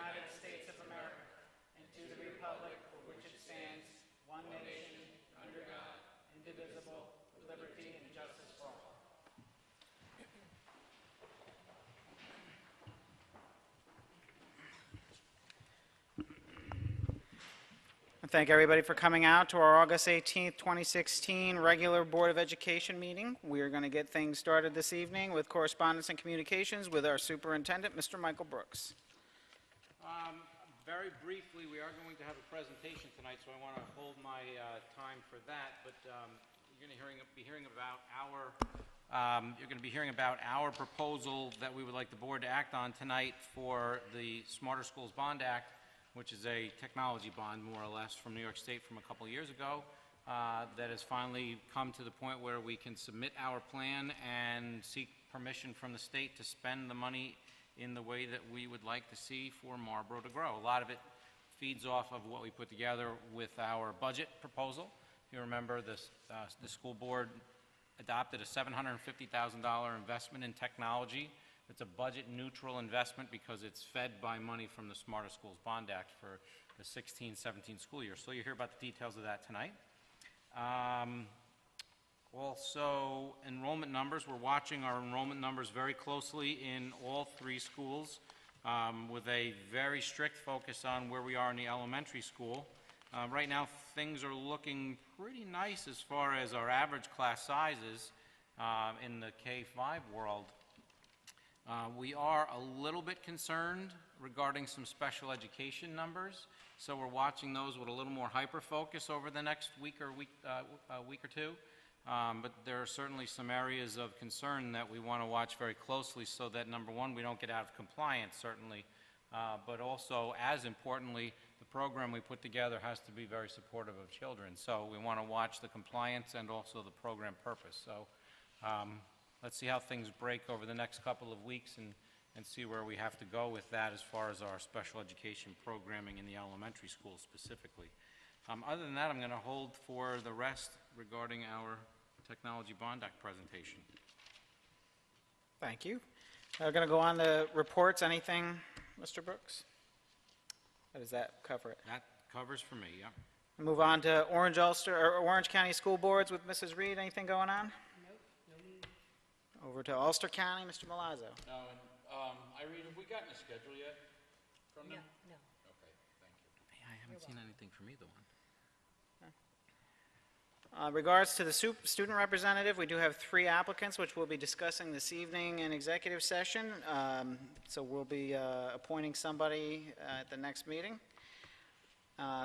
United States of America and to the republic for which it stands, one nation, under God, indivisible, with liberty and justice for all. Thank everybody for coming out to our August 18th, 2016 regular Board of Education meeting. We are going to get things started this evening with correspondence and communications with our superintendent, Mr. Michael Brooks. Very briefly, we are going to have a presentation tonight, so I want to hold my time for that. But you're going to be hearing about our proposal that we would like the board to act on tonight for the Smarter Schools Bond Act, which is a technology bond, more or less, from New York State from a couple of years ago, that has finally come to the point where we can submit our plan and seek permission from the state to spend the money in the way that we would like to see for Marlboro to grow. A lot of it feeds off of what we put together with our budget proposal. If you remember, the school board adopted a $750,000 investment in technology. It's a budget-neutral investment because it's fed by money from the Smarter Schools Bond Act for the 16-17 school year. So you'll hear about the details of that tonight. Also, enrollment numbers. We're watching our enrollment numbers very closely in all three schools with a very strict focus on where we are in the elementary school. Right now, things are looking pretty nice as far as our average class sizes in the K-5 world. We are a little bit concerned regarding some special education numbers, so we're watching those with a little more hyper-focus over the next week or two. But there are certainly some areas of concern that we want to watch very closely so that, number one, we don't get out of compliance, certainly, but also, as importantly, the program we put together has to be very supportive of children. So we want to watch the compliance and also the program purpose. So let's see how things break over the next couple of weeks and see where we have to go with that as far as our special education programming in the elementary school specifically. Other than that, I'm going to hold for the rest regarding our Technology Bond Act presentation. Thank you. We're going to go on to reports. Anything, Mr. Brooks? Or does that cover it? That covers for me, yeah. Move on to Orange County School Boards with Mrs. Reed. Anything going on? Nope, no need. Over to Ulster County, Mr. Milazzo. No, Irene, have we gotten a schedule yet from them? No. Okay, thank you. Hey, I haven't seen anything from either one. Regards to the student representative, we do have 3 applicants, which we'll be discussing this evening in executive session. So we'll be appointing somebody at the next meeting.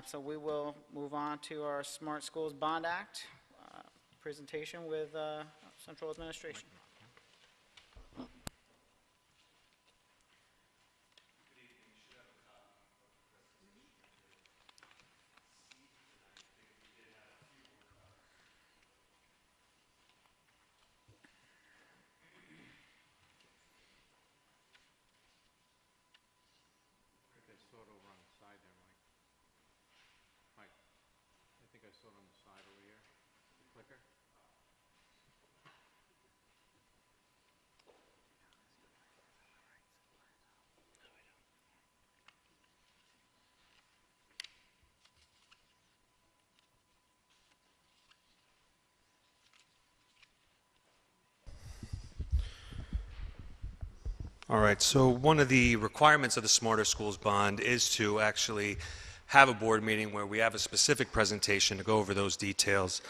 So we will move on to our Smart Schools Bond Act presentation with Central Administration. I saw it on the side over here, the clicker. All right, so one of the requirements of the Smarter Schools Bond is to actually have a board meeting where we have a specific presentation to go over those details.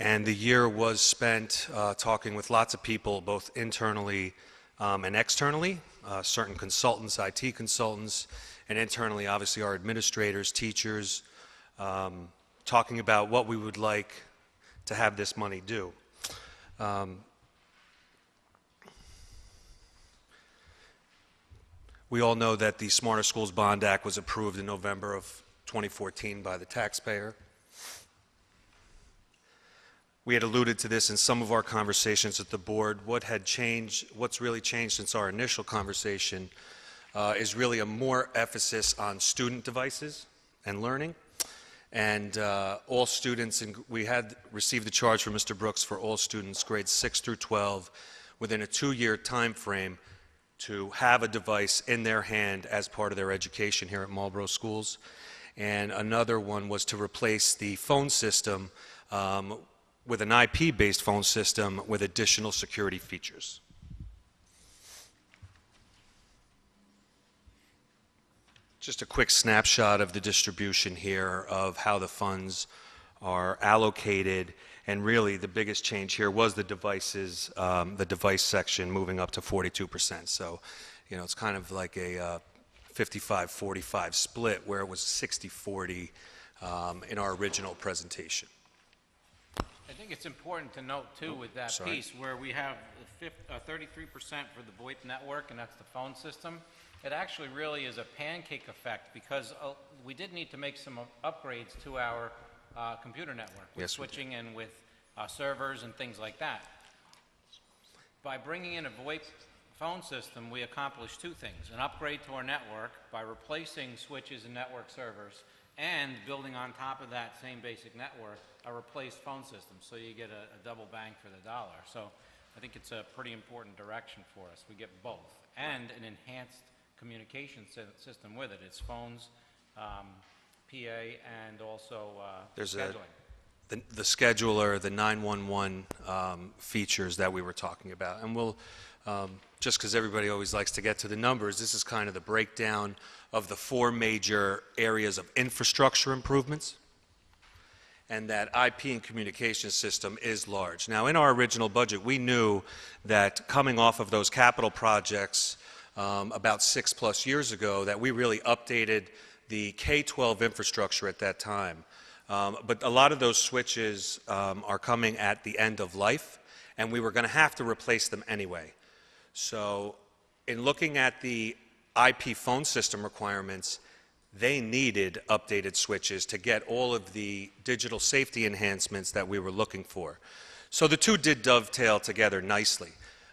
And the year was spent talking with lots of people, both internally and externally, certain consultants, IT consultants, and internally, obviously, our administrators, teachers, talking about what we would like to have this money do. We all know that the Smarter Schools Bond Act was approved in November of 2014 by the taxpayer. We had alluded to this in some of our conversations at the board. What's really changed since our initial conversation is really a more emphasis on student devices and learning. And all students, and we had received the charge from Mr. Brooks for all students, grades 6 through 12, within a 2-year time frame, to have a device in their hand as part of their education here at Marlboro Schools. And another one was to replace the phone system with an IP-based phone system with additional security features. Just a quick snapshot of the distribution here of how the funds are allocated, and really the biggest change here was the devices, the device section moving up to 42%. So, you know, it's kind of like a 55-45 split where it was 60-40 in our original presentation. I think it's important to note, too, with that sorry. piece, where we have 33% for the VoIP network, and that's the phone system. It actually really is a pancake effect, because we did need to make some upgrades to our computer network, with Yes, we did. switching and with servers and things like that. By bringing in a VoIP phone system, we accomplished two things: an upgrade to our network by replacing switches and network servers, and building on top of that same basic network a replaced phone system, so you get a double bang for the dollar. So I think it's a pretty important direction for us. We get both, and an enhanced communication system with it. It's phones, PA, and also There's scheduling. the scheduler, the 911 features that we were talking about. And we'll, just because everybody always likes to get to the numbers, this is kind of the breakdown of the four major areas of infrastructure improvements. And that IP and communication system is large. Now, in our original budget, we knew that coming off of those capital projects about 6+ years ago, that we really updated the K-12 infrastructure at that time. But a lot of those switches are coming at the end of life, and we were going to have to replace them anyway. So in looking at the IP phone system requirements, they needed updated switches to get all of the digital safety enhancements that we were looking for. So the two did dovetail together nicely.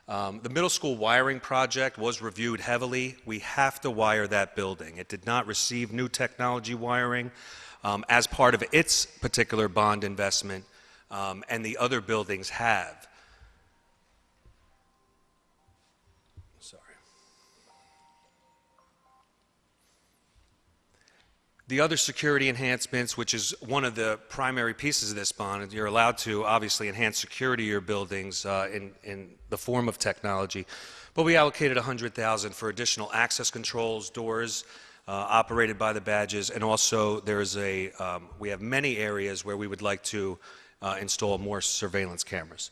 The middle school wiring project was reviewed heavily. We have to wire that building. It did not receive new technology wiring as part of its particular bond investment, and the other buildings have. Sorry. The other security enhancements, which is one of the primary pieces of this bond, you're allowed to obviously enhance security of your buildings in the form of technology, but we allocated $100,000 for additional access controls, doors operated by the badges, and also there's we have many areas where we would like to install more surveillance cameras.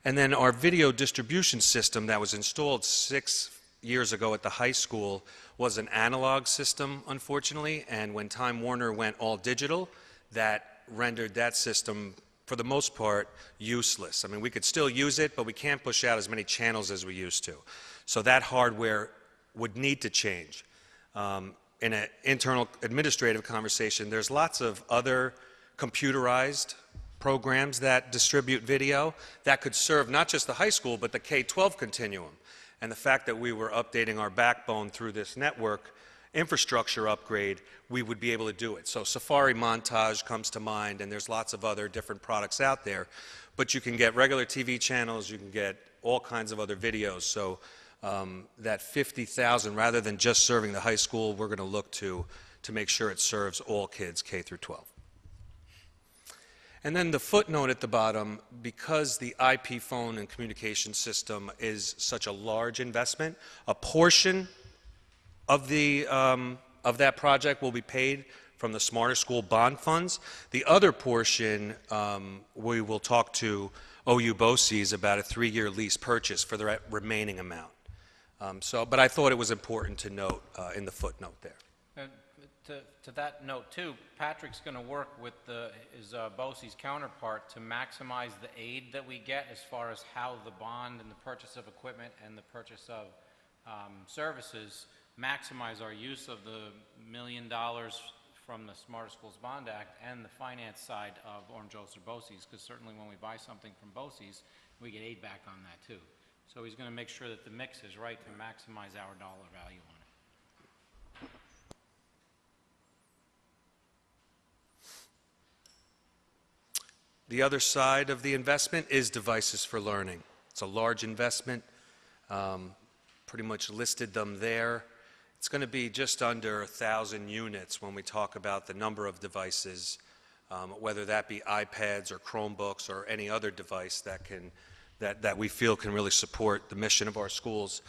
And then our video distribution system that was installed 6 years ago at the high school was an analog system, unfortunately, and when Time Warner went all digital, that rendered that system, for the most part, useless. I mean, we could still use it, but we can't push out as many channels as we used to. So that hardware would need to change. In an internal administrative conversation, there's lots of other computerized programs that distribute video that could serve not just the high school, but the K-12 continuum. And the fact that we were updating our backbone through this network infrastructure upgrade, we would be able to do it. So Safari Montage comes to mind, and there's lots of other different products out there. But you can get regular TV channels, you can get all kinds of other videos. So that 50,000, rather than just serving the high school, we're going to look to make sure it serves all kids K through 12. And then the footnote at the bottom, because the IP phone and communication system is such a large investment, a portion of that project will be paid from the Smarter School bond funds. The other portion, we will talk to OU BOCES about a 3-year lease purchase for the remaining amount. But I thought it was important to note in the footnote there. To that note, too, Patrick's going to work with his BOCES counterpart to maximize the aid that we get as far as how the bond and the purchase of equipment and the purchase of services maximize our use of the $1 million from the Smarter Schools Bond Act and the finance side of Orange Ulster BOCES, because certainly when we buy something from BOCES, we get aid back on that, too. So he's going to make sure that the mix is right to maximize our dollar value on it. The other side of the investment is devices for learning. It's a large investment. pretty much listed them there. It's going to be just under 1,000 units when we talk about the number of devices, whether that be iPads or Chromebooks or any other device that we feel can really support the mission of our schools,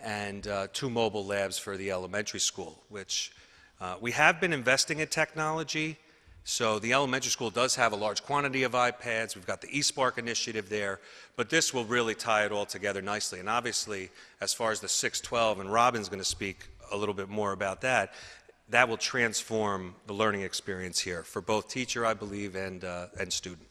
and 2 mobile labs for the elementary school, which we have been investing in technology. So the elementary school does have a large quantity of iPads. We've got the eSpark initiative there, but this will really tie it all together nicely. And obviously, as far as the 612, and Robin's going to speak a little bit more about that, that will transform the learning experience here for both teacher, I believe, and student.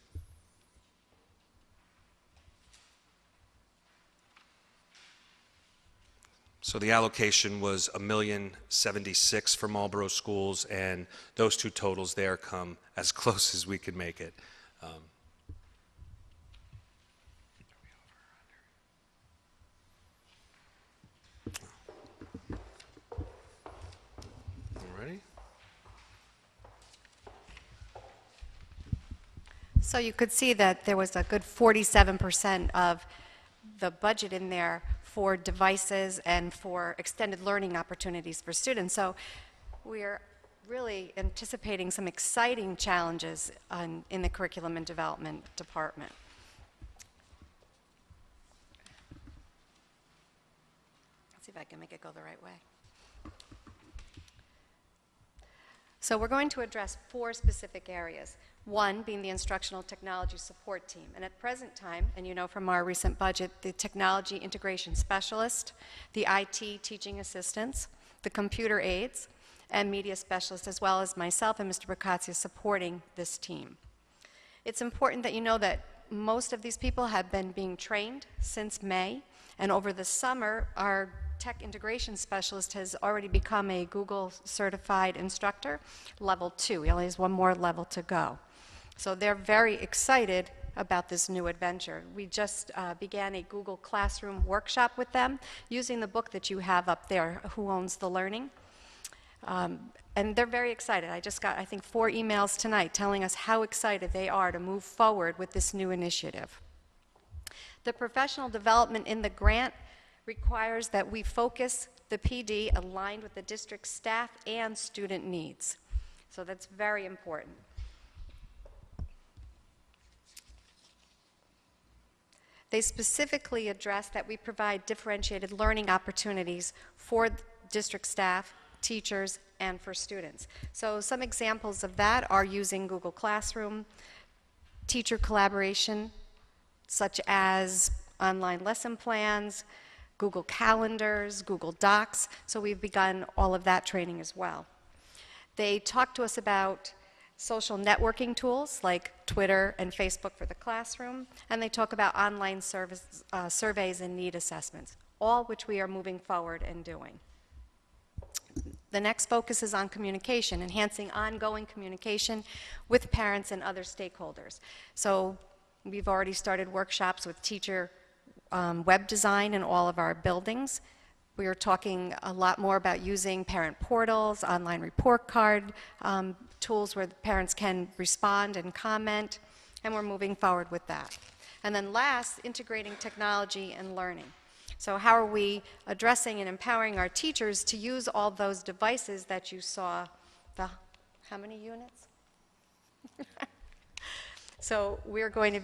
So the allocation was $1,076,000 for Marlboro schools, and those 2 totals there come as close as we could make it. Ready? So you could see that there was a good 47% of the budget in there for devices and for extended learning opportunities for students. So we're really anticipating some exciting challenges in the curriculum and development department. Let's see if I can make it go the right way. So we're going to address 4 specific areas. One being the instructional technology support team. And at present time, and you know from our recent budget, the technology integration specialist, the IT teaching assistants, the computer aides, and media specialists, as well as myself and Mr. Bacazzi supporting this team. It's important that you know that most of these people have been being trained since May, and over the summer, our tech integration specialist has already become a Google certified instructor, level 2. He only has 1 more level to go. So they're very excited about this new adventure. We just began a Google Classroom workshop with them using the book that you have up there, Who Owns the Learning? And they're very excited. I just got, I think, 4 emails tonight telling us how excited they are to move forward with this new initiative. The professional development in the grant requires that we focus the PD aligned with the district staff and student needs. So that's very important. They specifically address that we provide differentiated learning opportunities for district staff, teachers, and for students. So some examples of that are using Google Classroom, teacher collaboration, such as online lesson plans, Google Calendars, Google Docs. So we've begun all of that training as well. They talk to us about social networking tools like Twitter and Facebook for the classroom, and they talk about online surveys and need assessments, all which we are moving forward and doing. The next focus is on communication, enhancing ongoing communication with parents and other stakeholders. So we've already started workshops with teacher web design in all of our buildings. We are talking a lot more about using parent portals, online report card tools where the parents can respond and comment, and we're moving forward with that. And then last, integrating technology and learning. So how are we addressing and empowering our teachers to use all those devices that you saw, how many units? So we're going to,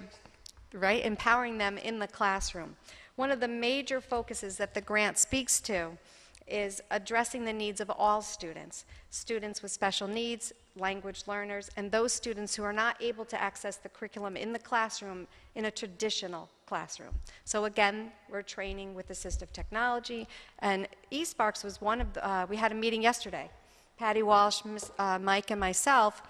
empowering them in the classroom. One of the major focuses that the grant speaks to is addressing the needs of all students, students with special needs, language learners, and those students who are not able to access the curriculum in the classroom in a traditional classroom. So again, we're training with assistive technology, and eSparks was one of the, we had a meeting yesterday, Patty Walsh, Mike, and myself,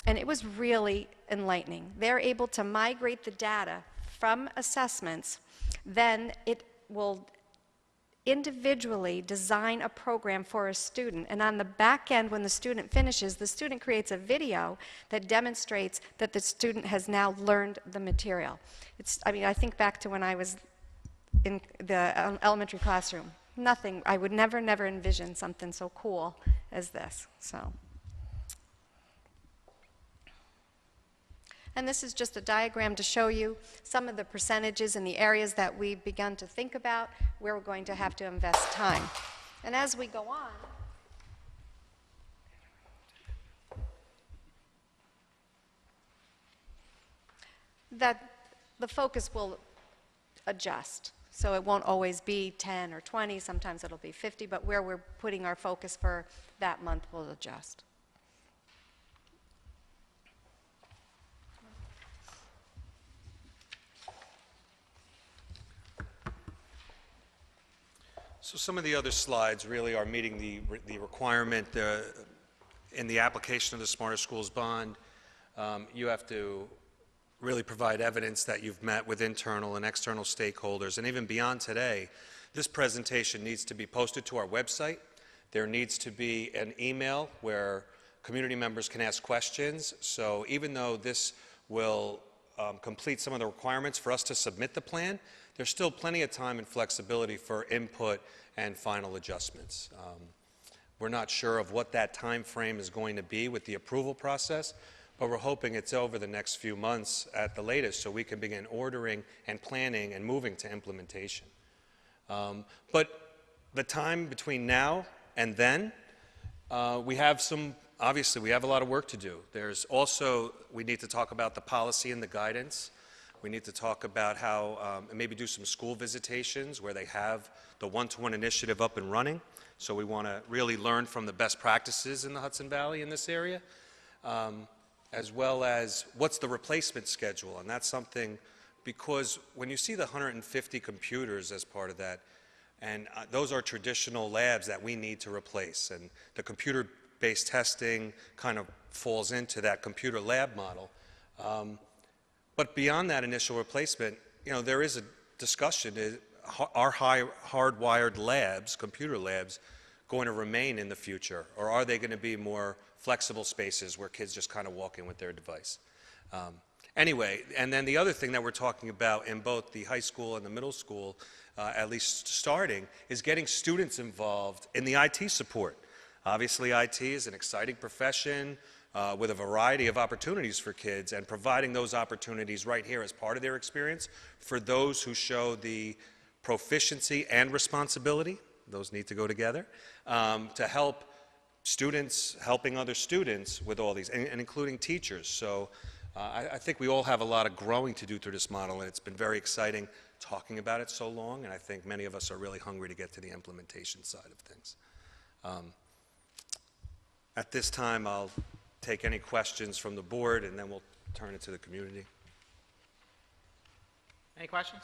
and it was really enlightening. They're able to migrate the data from assessments, then it will individually design a program for a student, and on the back end, when the student finishes, the student creates a video that demonstrates that the student has now learned the material. I think back to when I was in the elementary classroom. Nothing, I would never envision something so cool as this. So And this is just a diagram to show you some of the percentages in the areas that we've begun to think about where we're going to have to invest time. And as we go on, that the focus will adjust. So it won't always be 10 or 20, sometimes it'll be 50, but where we're putting our focus for that month will adjust. So some of the other slides really are meeting the requirement in the application of the Smarter Schools bond. You have to really provide evidence that you've met with internal and external stakeholders. And even beyond today, this presentation needs to be posted to our website. There needs to be an email where community members can ask questions. So even though this will complete some of the requirements for us to submit the plan, there's still plenty of time and flexibility for input and final adjustments. We're not sure of what that time frame is going to be with the approval process, but we're hoping it's over the next few months at the latest so we can begin ordering and planning and moving to implementation. But the time between now and then, obviously we have a lot of work to do. There's also, we need to talk about the policy and the guidance. We need to talk about how, and maybe do some school visitations where they have the one-to-one initiative up and running. So we want to really learn from the best practices in the Hudson Valley in this area, as well as what's the replacement schedule. And that's something, because when you see the 150 computers as part of that, and those are traditional labs that we need to replace, and the computer-based testing kind of falls into that computer lab model. But beyond that initial replacement, there is a discussion, are hardwired labs, computer labs, going to remain in the future? Or are they going to be more flexible spaces where kids just kind of walk in with their device? Anyway, and then the other thing that we're talking about in both the high school and the middle school, at least starting, is getting students involved in the IT support. Obviously, IT is an exciting profession with a variety of opportunities for kids, and providing those opportunities right here as part of their experience for those who show the proficiency and responsibility, those need to go together, to help students, helping other students with all these, and including teachers. So I think we all have a lot of growing to do through this model, and it's been very exciting talking about it so long, and I think many of us are really hungry to get to the implementation side of things. At this time, I'll take any questions from the board, and then we'll turn it to the community. Any questions?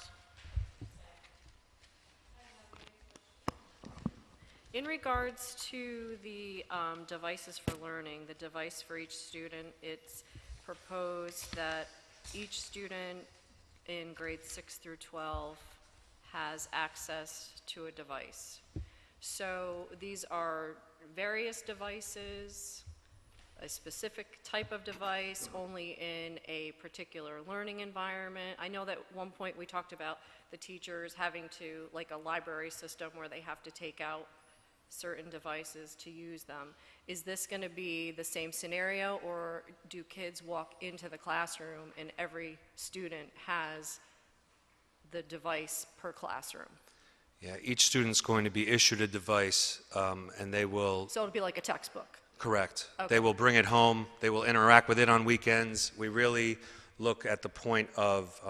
In regards to the devices for learning, the device for each student, it's proposed that each student in grades 6 through 12 has access to a device. So these are various devices, a specific type of device, only in a particular learning environment. I know that at one point we talked about the teachers having to, like a library system where they have to take out certain devices to use them. Is this going to be the same scenario, or do kids walk into the classroom and every student has the device per classroom? Yeah, each student's going to be issued a device, and they will... So it'll be like a textbook? Correct. Okay. They will bring it home. They will interact with it on weekends. We really look at the point of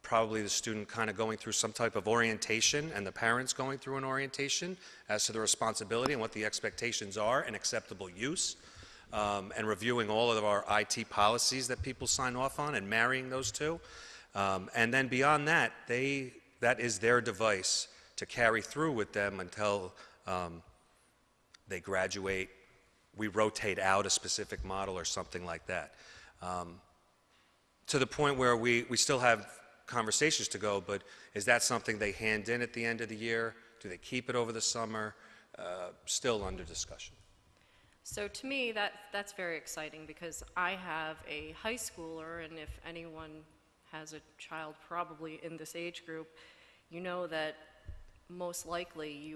probably the student kind of going through some type of orientation, and the parents going through an orientation as to the responsibility and what the expectations are and acceptable use, and reviewing all of our IT policies that people sign off on and marrying those two. And then beyond that, that is their device to carry through with them until they graduate. We rotate out a specific model or something like that. To the point where we still have conversations to go, but is that something they hand in at the end of the year? Do they keep it over the summer? Still under discussion. So to me, that's very exciting, because I have a high schooler, and if anyone has a child probably in this age group, you know that most likely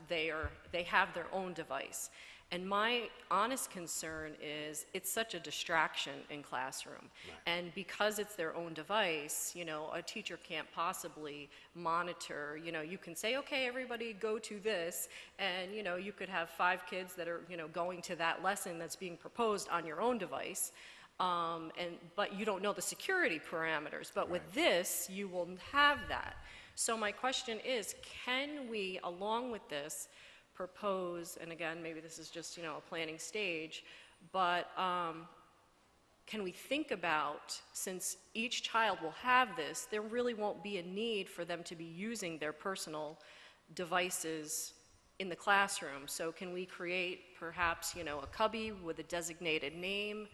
they have their own device. And my honest concern is it's such a distraction in classroom. And because it's their own device, you know, a teacher can't possibly monitor, you know, you can say, okay, everybody go to this, and, you know, you could have 5 kids that are, you know, going to that lesson that's being proposed on your own device. But you don't know the security parameters. But with this, you will have that. So my question is, can we, along with this, propose, and again, maybe this is just, you know, a planning stage, but can we think about, since each child will have this, there really won't be a need for them to be using their personal devices in the classroom. So can we create perhaps, you know, a cubby with a designated name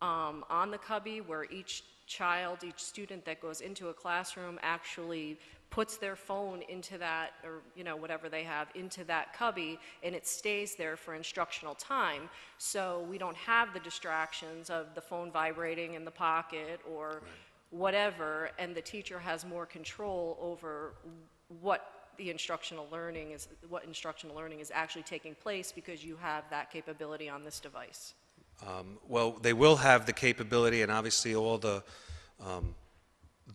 on the cubby where each child, each student that goes into a classroom actually puts their phone into that, or, you know, whatever they have, into that cubby, and it stays there for instructional time, so we don't have the distractions of the phone vibrating in the pocket or whatever, and the teacher has more control over what instructional learning is actually taking place because you have that capability on this device. Well, they will have the capability, and obviously all the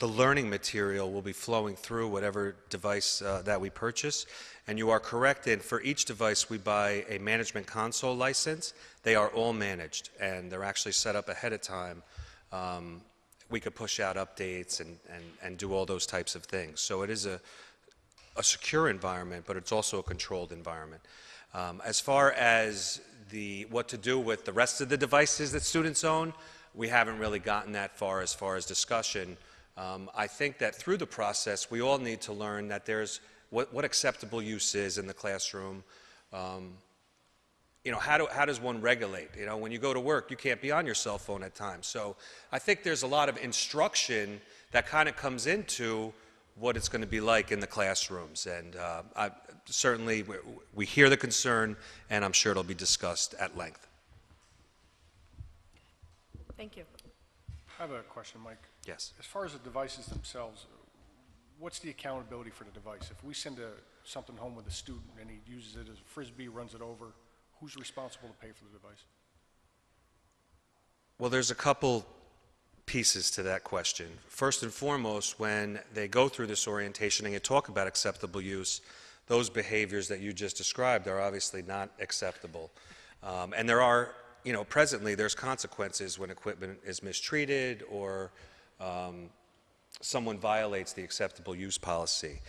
learning material will be flowing through whatever device that we purchase. And you are correct in, for each device we buy a management console license. They are all managed, and they're actually set up ahead of time. We could push out updates and do all those types of things. So it is a secure environment, but it's also a controlled environment. As far as what to do with the rest of the devices that students own, we haven't really gotten that far as discussion. I think that through the process, we all need to learn that there's what acceptable use is in the classroom. You know, how does one regulate? You know, when you go to work, you can't be on your cell phone at times. So I think there's a lot of instruction that kind of comes into what it's going to be like in the classrooms. And certainly we hear the concern, and I'm sure it'll be discussed at length. Thank you. I have a question, Mike. Yes. As far as the devices themselves, what's the accountability for the device? If we send something home with a student and he uses it as a Frisbee, runs it over, who's responsible to pay for the device? Well, there's a couple pieces to that question. First and foremost, when they go through this orientation and you talk about acceptable use, those behaviors that you just described are obviously not acceptable. And there are, you know, presently there's consequences when equipment is mistreated or someone violates the acceptable use policy.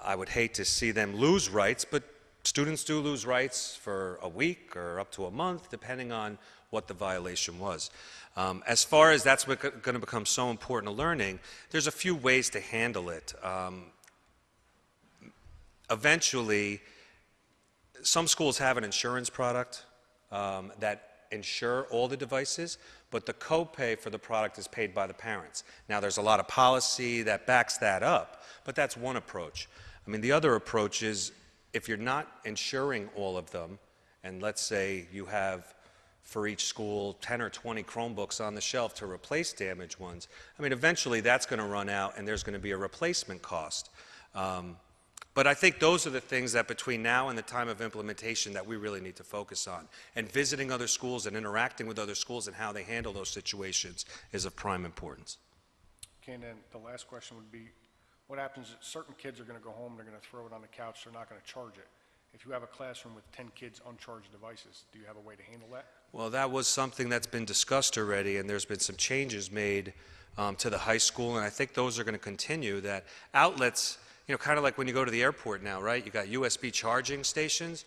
I would hate to see them lose rights, but students do lose rights for a week or up to a month, depending on what the violation was. As far as that's going to become so important to learning, there's a few ways to handle it. Eventually, some schools have an insurance product that insure all the devices, but the copay for the product is paid by the parents. Now, there's a lot of policy that backs that up, but that's one approach. I mean, the other approach is if you're not insuring all of them, and let's say you have for each school 10 or 20 Chromebooks on the shelf to replace damaged ones, I mean, eventually that's going to run out and there's going to be a replacement cost. But I think those are the things that between now and the time of implementation that we really need to focus on. And visiting other schools and interacting with other schools and how they handle those situations is of prime importance. Okay, and then the last question would be, what happens if certain kids are going to go home, they're going to throw it on the couch, they're not going to charge it? If you have a classroom with 10 kids uncharged devices, do you have a way to handle that? Well, that was something that's been discussed already, and there's been some changes made to the high school, and I think those are going to continue, that outlets, you know, kind of like when you go to the airport now, right? You got USB charging stations,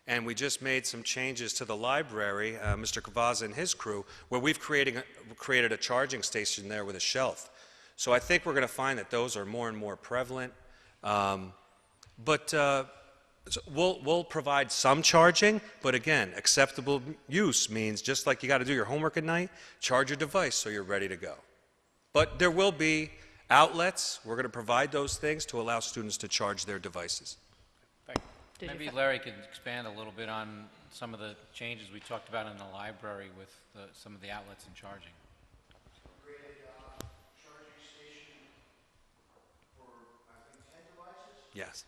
and we just made some changes to the library, Mr. Cavazza and his crew, where we've created a charging station there with a shelf. So I think we're going to find that those are more and more prevalent. So we'll provide some charging, but again, acceptable use means just like you got to do your homework at night, charge your device so you're ready to go. But there will be outlets. We're going to provide those things to allow students to charge their devices. Thank you. Maybe Larry could expand a little bit on some of the changes we talked about in the library with some of the outlets and charging. Created charging station for, I think, 10 devices. Yes.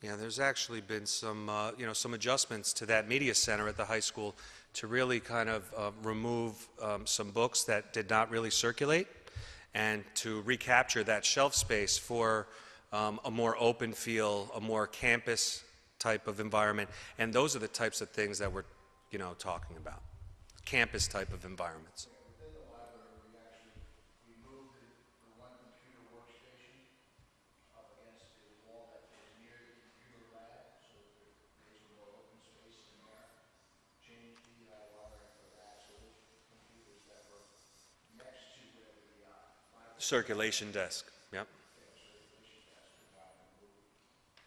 Yeah, there's actually been some, some adjustments to that media center at the high school to really kind of remove some books that did not really circulate and to recapture that shelf space for a more open feel, a more campus type of environment. And those are the types of things that we're, talking about, campus type of environments. Within the library, we moved the one computer workstation up against the wall that was near the computer lab, so that there's a more open space in there. Changed the wiring for that, so those computers that were next to where the library Circulation desk, yep. circulation desk was not moved,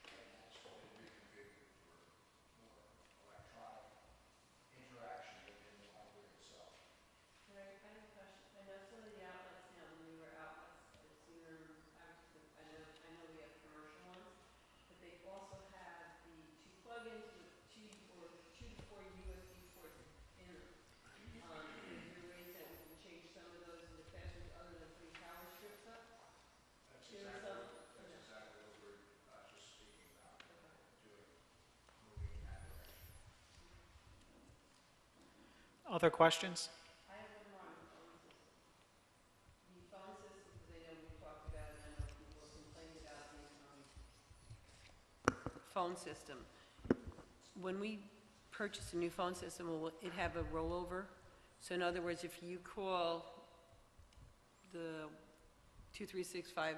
and that's been reconfigured for more electronic interaction within the library itself. I have a question. I know some of the outlets now, the newer outlets, I've seen them, I know we have commercial ones, but they also have the two plugins with two to four USB ports in them. Is there ways that we can change some of those in the classrooms other than putting power strips up? That's exactly what we're just speaking about, doing, moving in that direction. Other questions? I have one more on the phone system. The phone system, because I know we've talked about it, and I know people have complained about the phone system. When we purchase a new phone system, will it have a rollover? So in other words, if you call the 236-5800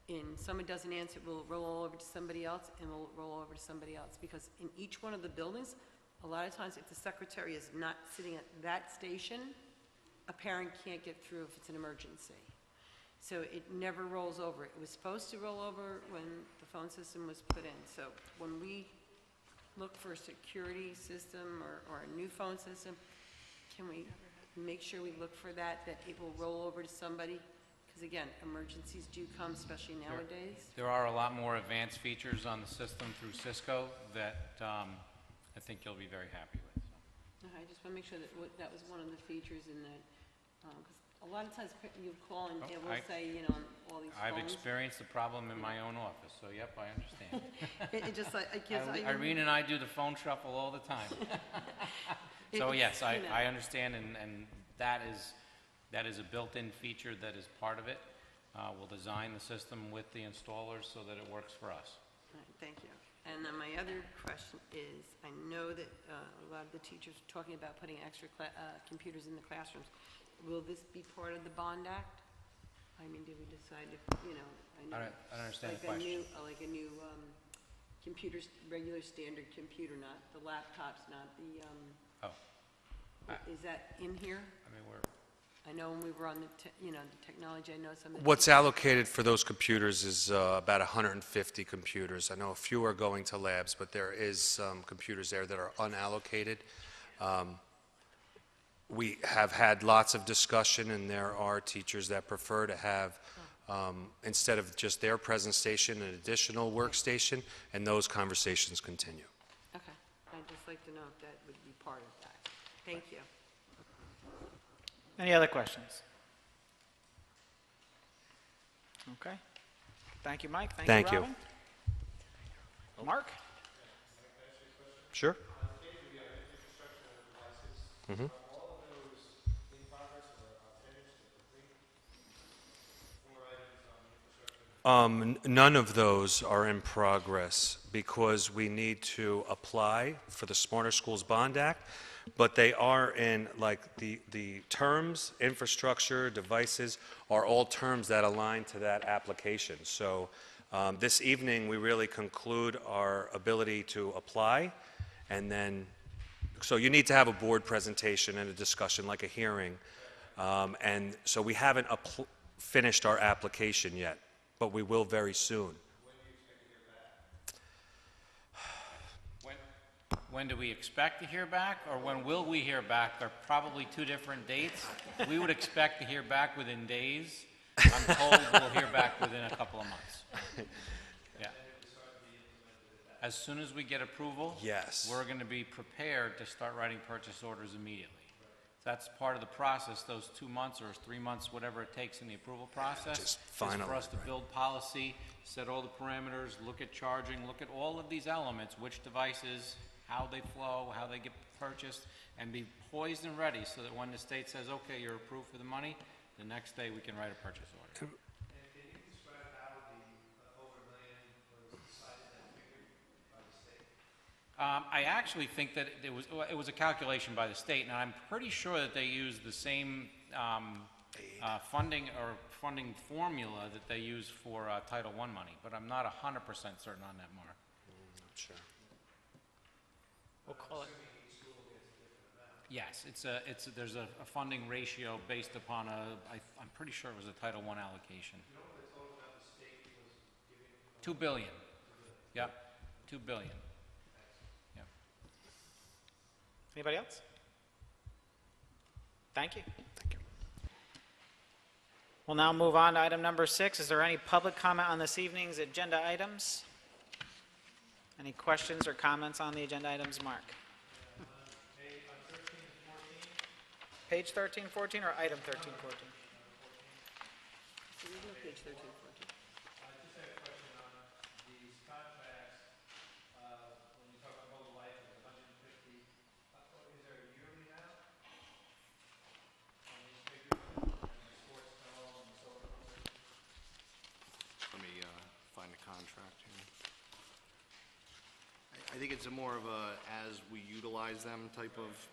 and someone doesn't answer, will it roll over to somebody else, and will it roll over to somebody else? Because in each one of the buildings, a lot of times if the secretary is not sitting at that station, a parent can't get through if it's an emergency. So it never rolls over. It was supposed to roll over when the phone system was put in. So when we look for a security system or a new phone system, can we make sure we look for that it will roll over to somebody? Because again, emergencies do come, especially nowadays. There are a lot more advanced features on the system through Cisco that I think you'll be very happy with. I just want to make sure that that was one of the features in that, because a lot of times you call and it will say, on all these phones. I've experienced the problem in my own office, so yep, I understand. It just like, it gives. Irene and I do the phone shuffle all the time. So yes, I understand, and that is a built-in feature that is part of it. We'll design the system with the installers so that it works for us. All right, thank you. And then my other question is, I know that a lot of the teachers are talking about putting extra computers in the classrooms. Will this be part of the Bond Act? I mean, did we decide if, I know. I don't understand the Like question. a new computer, regular standard computer, not the laptops, not the, is that in here? I mean, I know when we were on the technology, I know some of the. What's allocated for those computers is about 150 computers. I know a few are going to labs, but there is some computers there that are unallocated. We have had lots of discussion, and there are teachers that prefer to have, instead of just their presentation, an additional workstation, and those conversations continue. Okay, I'd just like to know if that would be part of that. Thank you. Any other questions? Okay. Thank you, Mike. Thank you. Robin. Mark? Sure. All of those in progress or finished or complete? 4 items on infrastructure. None of those are in progress because we need to apply for the Smarter Schools Bond Act, but they are in, like, the terms, infrastructure, devices, are all terms that align to that application. So this evening, we really conclude our ability to apply, and then, so you need to have a board presentation and a discussion, like a hearing, and so we haven't finished our application yet, but we will very soon. When do we expect to hear back, or when will we hear back, are probably two different dates. We would expect to hear back within days. I'm told we'll hear back within a couple of months. Yeah. As soon as we get approval, Yes. we're going to be prepared to start writing purchase orders immediately. That's part of the process, those 2 months or 3 months, whatever it takes in the approval process. Just is for us finalize, to build policy, set all the parameters, look at charging, look at all of these elements, which devices, how they flow, how they get purchased, and be poised and ready so that when the state says, okay, you're approved for the money, the next day we can write a purchase order. I actually think that it was a calculation by the state, and I'm pretty sure that they used the same funding formula that they use for Title I money, but I'm not 100% certain on that, Mark. Not sure. We'll call it. Yes, there's a funding ratio based upon I'm pretty sure it was a Title I allocation. You know what the total amount the state was giving? $2 billion. Yep, $2 billion. Yep. Anybody else? Thank you. Thank you. We'll now move on to item number 6. Is there any public comment on this evening's agenda items? Any questions or comments on the agenda items, Mark? Page 13, 14, or item 13, 14? Let me find the contract here. I think it's a more of a as we utilize them type of,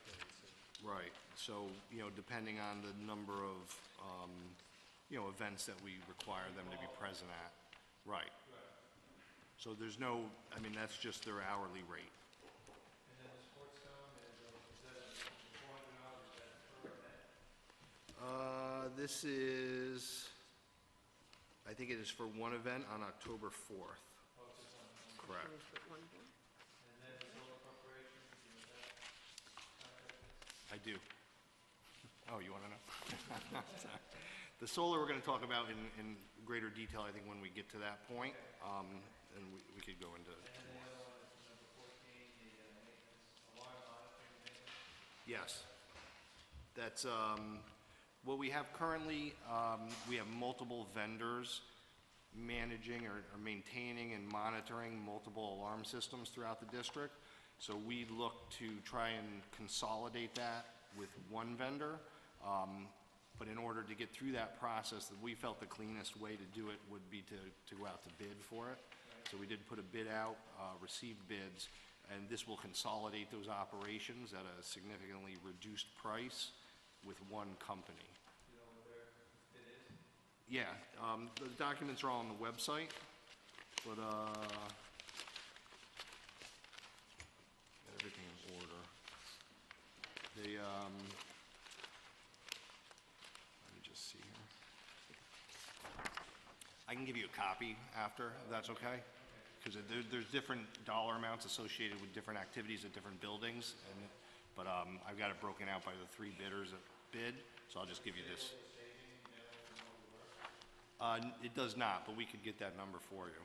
right. So, you know, depending on the number of, you know, events that we require them to be present at. Right. So there's no, I mean, that's just their hourly rate. This is, I think it is for one event on October 4th. Correct. I do. Oh, you want to know? The solar we're going to talk about in greater detail, I think, when we get to that point, and we could go into. Yes. That's, what we have currently, we have multiple vendors managing or maintaining and monitoring multiple alarm systems throughout the district. So we look to try and consolidate that with one vendor. But in order to get through that process, that we felt the cleanest way to do it would be to go out to bid for it. So we did put a bid out, received bids, and this will consolidate those operations at a significantly reduced price with one company. You know what their bid is? Yeah, the documents are all on the website, but everything in order. They, let me just see here. I can give you a copy after, if that's okay? Because there's different dollar amounts associated with different activities at different buildings, but I've got it broken out by the 3 bidders that bid, so I'll just give you this. It does not, but we could get that number for you.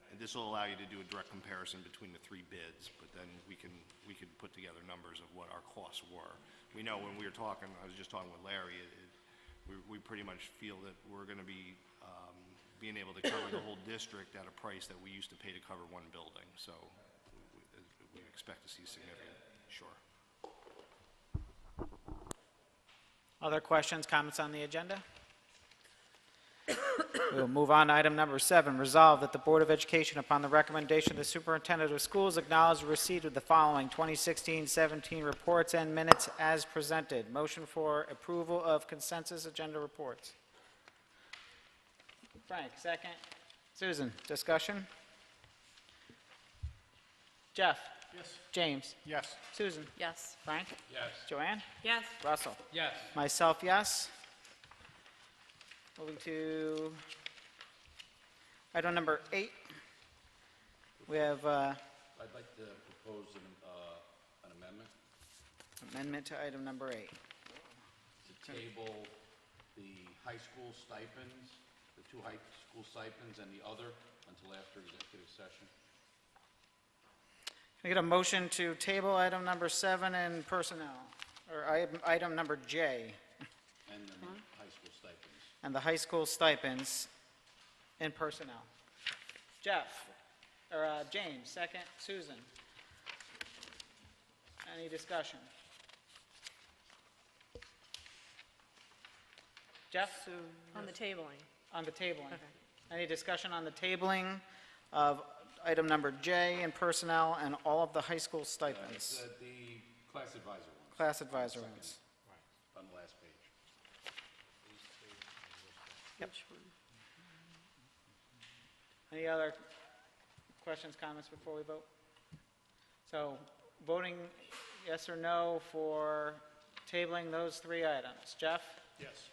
And this will allow you to do a direct comparison between the 3 bids, but then we could put together numbers of what our costs were. We know when we were talking, I was just talking with Larry, we pretty much feel that we're going to be being able to cover the whole district at a price that we used to pay to cover one building. So we expect to see significant, sure. Other questions, comments on the agenda? We'll move on to item number 7. Resolve that the Board of Education, upon the recommendation of the Superintendent of Schools, acknowledge the receipt of the following 2016-17 reports and minutes as presented. Motion for approval of consensus agenda reports. Frank, second. Susan, discussion? Jeff? Yes. James? Yes. Susan? Yes. Frank? Yes. Joanne? Yes. Russell? Yes. Myself, yes. Moving to item number 8. We have I'd like to propose an amendment amendment to item number 8. to table the high school stipends, the 2 high school stipends and the other until after executive session. Can I get a motion to table item number 7 in personnel? or item number J, And then the high school stipends. and the high school stipends in personnel. Jeff, or James, second. Susan? Any discussion? Jeff? On the tabling. On the tabling. Okay. Any discussion on the tabling of item number J in personnel and all of the high school It's stipends? the class advisor ones. Class advisor ones. On the last page. Any other questions, comments before we vote? So voting yes or no for tabling those three items. Jeff? Yes.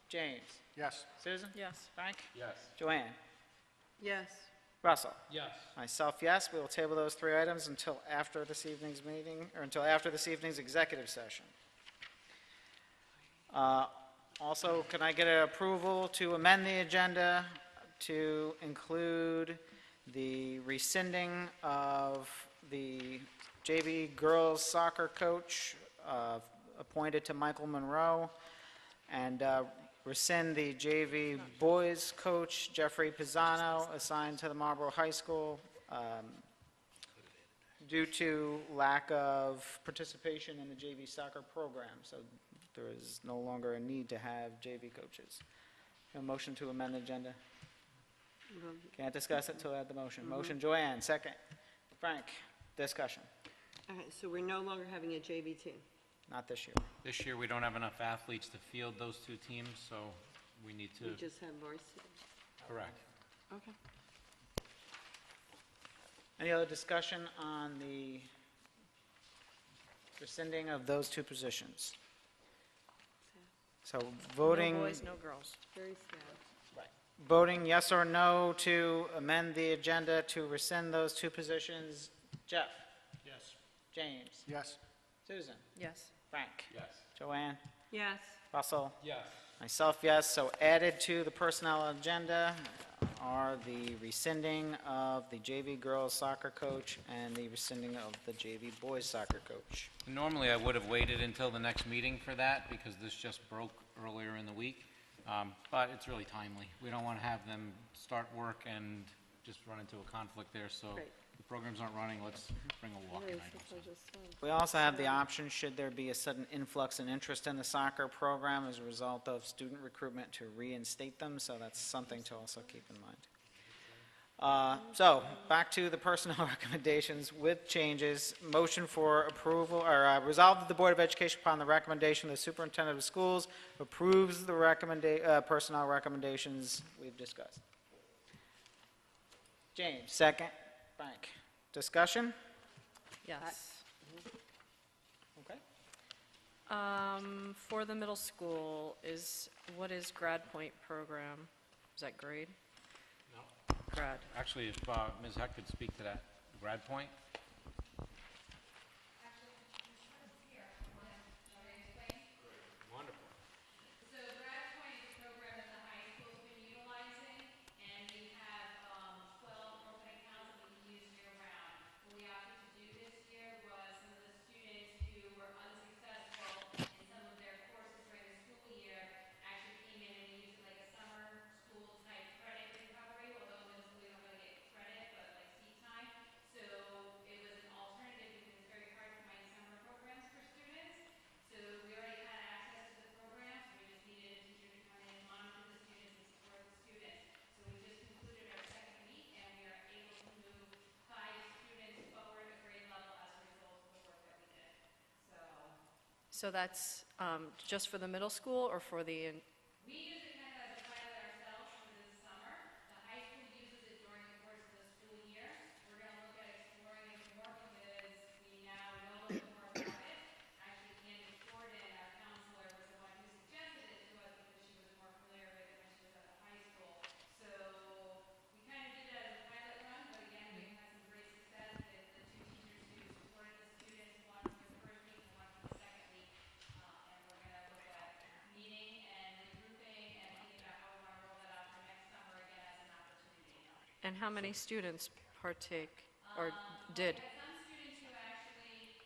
James? Yes. Susan? Yes. Frank? Yes. Joanne? Yes. Russell? Yes. Myself, yes. We will table those three items until after this evening's meeting, or until after this evening's executive session. Also, can I get an approval to amend the agenda to include the rescinding of the JV girls soccer coach appointed to Michael Monroe, and rescind the JV boys coach Jeffrey Pisano assigned to the Marlboro High School due to lack of participation in the JV soccer program. So there is no longer a need to have JV coaches. A motion to amend the agenda? Can't discuss it until I have the motion. Motion Joanne, second. Frank, discussion. Okay, so we're no longer having a JV team. Not this year. This year, we don't have enough athletes to field those two teams, so we need to, We just have varsity. correct. Okay. Any other discussion on the rescinding of those two positions? So voting. No boys, no girls. Very sad. Voting yes or no to amend the agenda to rescind those two positions. Jeff? Yes. James? Yes. Susan? Yes. Frank? Yes. Joanne? Yes. Russell? Yes. Myself, yes. So added to the personnel agenda are the rescinding of the JV girls soccer coach and the rescinding of the JV boys soccer coach. Normally, I would have waited until the next meeting for that, because this just broke earlier in the week, but it's really timely. We don't want to have them start work and just run into a conflict there, so Right. the programs aren't running, let's bring a walk-in item. We also have the option, should there be a sudden influx in interest in the soccer program as a result of student recruitment, to reinstate them, so that's something to also keep in mind. So, back to the personnel recommendations with changes. Motion for approval, or resolved that the Board of Education, upon the recommendation of the superintendent of schools, approves the personnel recommendations we've discussed. James, second. Frank, discussion? Yes. Okay. For the middle school, what is grad point program? Is that grade? No. Grad. Actually, if Ms. Heck could speak to that grad point? Wonderful. So Grad Point is a program that the high school's been utilizing, and we have 12 open accounts that we can use year-round. What we opted to do this year was some of the students who were unsuccessful in some of their courses during the school year actually came in and used it like a summer school type credit recovery, although in middle school you don't really get credit, but like seat time. So it was an alternative because it's very hard to find summer programs for students. So we already had access to the program, so we just needed a teacher to come in, monitor the students, and support the students. So we just concluded our second week, and we are able to move 5 students forward a grade level as a result of the work that we did. So that's just for the middle school or for the, We use it kind of as a pilot ourselves for this summer. The high school uses it during the course of the school year. We're going to look at exploring it more because we now know a little more about it. Actually, Candace Jordan, our counselor, was the one who suggested it to us because she was more familiar with it when she was at the high school. So we kind of did it as a pilot run, but again, we've had some great success with the 2 teachers who supported the students, one for the first week and one for the second week. And we're going to look at meeting and regrouping and thinking about how we want to roll that out for next summer again as an opportunity. and how many students partake or did? We had some students who actually,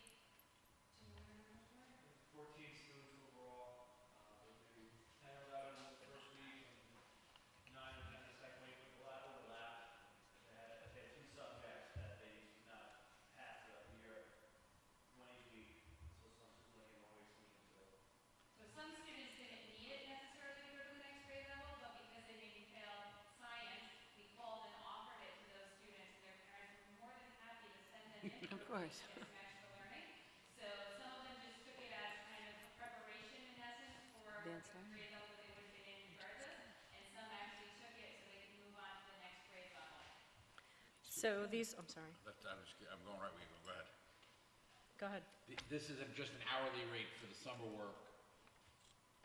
course. Match for learning. So some of them just took it as kind of a preparation in essence for Dance grade level that they would have been in regardless, and some actually took it so they could move on to the next grade level. So these, I'm sorry, I'm going right with you, go ahead. go ahead. This is just an hourly rate for the summer work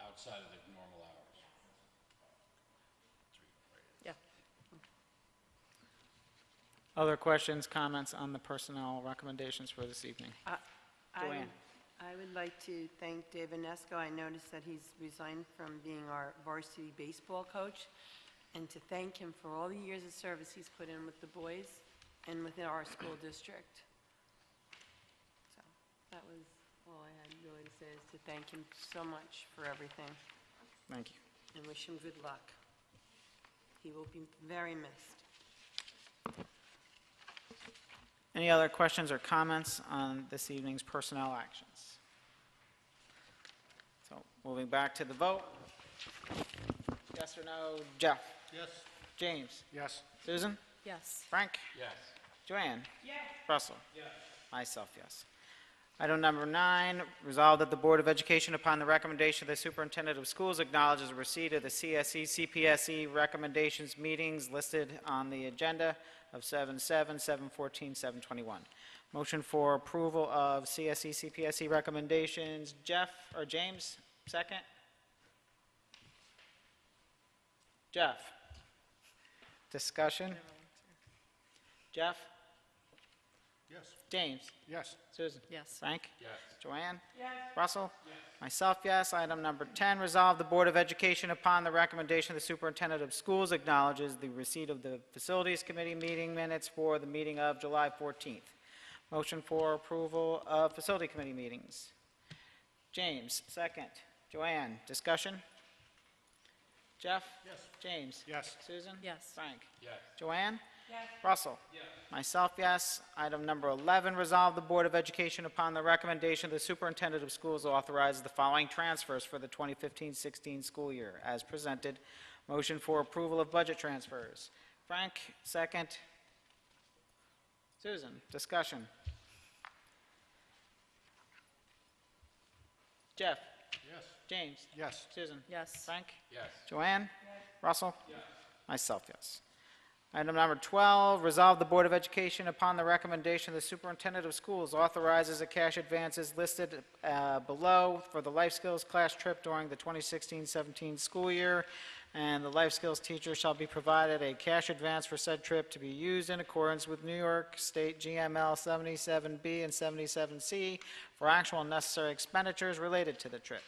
outside of the normal hours. Yeah. Other questions, comments on the personnel recommendations for this evening? Joanne. I would like to thank Dave Inesco. I noticed that he's resigned from being our varsity baseball coach, and to thank him for all the years of service he's put in with the boys and within our school district. So that was all I had really to say, is to thank him so much for everything Thank you. and wish him good luck. He will be very missed. Any other questions or comments on this evening's personnel actions? So moving back to the vote. Yes or no? Jeff? Yes. James? Yes. Susan? Yes. Frank? Yes. Joanne? Yes. Russell? Yes. Myself, yes. Item number 9, resolved that the Board of Education, upon the recommendation of the Superintendent of Schools, acknowledges the receipt of the CSE, CPSE recommendations meetings listed on the agenda of 7/7, 7/14, 7/21. Motion for approval of CSE, CPSE recommendations. Jeff or James, second? Jeff? Discussion? Jeff? Yes. James? Yes. Susan? Yes. Frank? Yes. Joanne? Yes. Russell? Yes. Myself, yes. Item number 10, resolve the Board of Education, upon the recommendation of the Superintendent of Schools, acknowledges the receipt of the Facilities Committee meeting minutes for the meeting of July 14th. Motion for approval of Facility Committee meetings. James, second. Joanne, discussion? Jeff? Yes. James? Yes. Susan? Yes. Frank? Yes. Joanne? Yes. Russell? Yes. Myself, yes. Item number 11, resolve the Board of Education, upon the recommendation of the Superintendent of Schools, authorizes the following transfers for the 2015-16 school year, as presented. Motion for approval of budget transfers. Frank, second. Susan, discussion. Jeff? Yes. James? Yes. Susan? Yes. Frank? Yes. Joanne? Russell? Myself, yes. Item number 12, resolve the Board of Education, upon the recommendation of the Superintendent of Schools, authorizes the cash advances listed below for the life skills class trip during the 2016-17 school year, and the life skills teacher shall be provided a cash advance for said trip to be used in accordance with New York State GML 77B and 77C for actual and necessary expenditures related to the trip.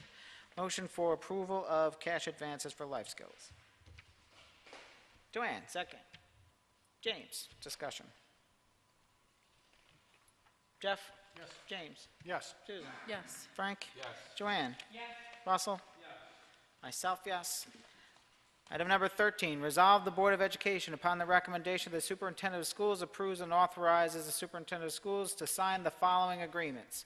Motion for approval of cash advances for life skills. Joanne, second. James, discussion. Jeff? Yes. James? Yes. Susan? Yes. Frank? Yes. Joanne? Yes. Russell? Yes. Myself, yes. Item number 13, resolve the Board of Education, upon the recommendation of the Superintendent of Schools, approves and authorizes the Superintendent of Schools to sign the following agreements.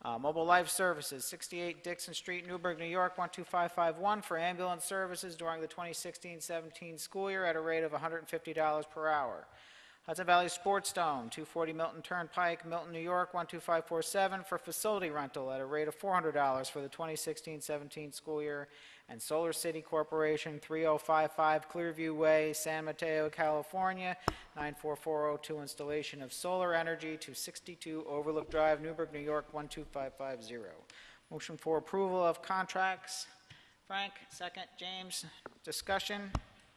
Mobile Life Services, 68 Dixon Street, Newburgh, New York, 12551, for ambulance services during the 2016-17 school year at a rate of $150 per hour. Hudson Valley Sports Dome, 240 Milton Turnpike, Milton, New York, 12547, for facility rental at a rate of $400 for the 2016-17 school year. And Solar City Corporation, 3055 Clearview Way, San Mateo, California, 94402, installation of solar energy to 62 Overlook Drive, Newburgh, New York, 12550. Motion for approval of contracts. Frank, second. James, discussion.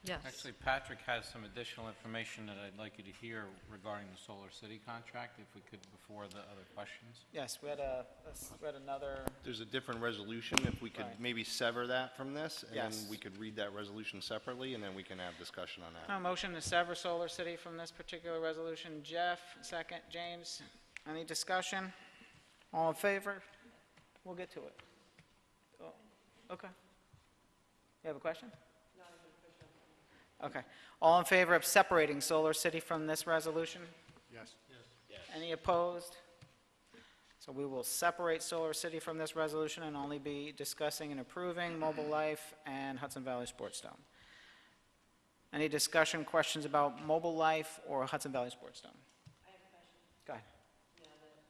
Yes. Actually, Patrick has some additional information that I'd like you to hear regarding the Solar City contract, if we could, before the other questions. Yes, we had another, There's a different resolution, if we could Right. maybe sever that from this, and then Yes. we could read that resolution separately, and then we can have discussion on that. motion to sever Solar City from this particular resolution. Jeff, second. James, any discussion? All in favor? We'll get to it. Oh, okay. You have a question? Okay. All in favor of separating Solar City from this resolution? Yes. Any opposed? So we will separate Solar City from this resolution and only be discussing and approving Mobile Life and Hudson Valley Sports Dome. Any discussion, questions about Mobile Life or Hudson Valley Sports Dome? I have a question. Go ahead. Now, the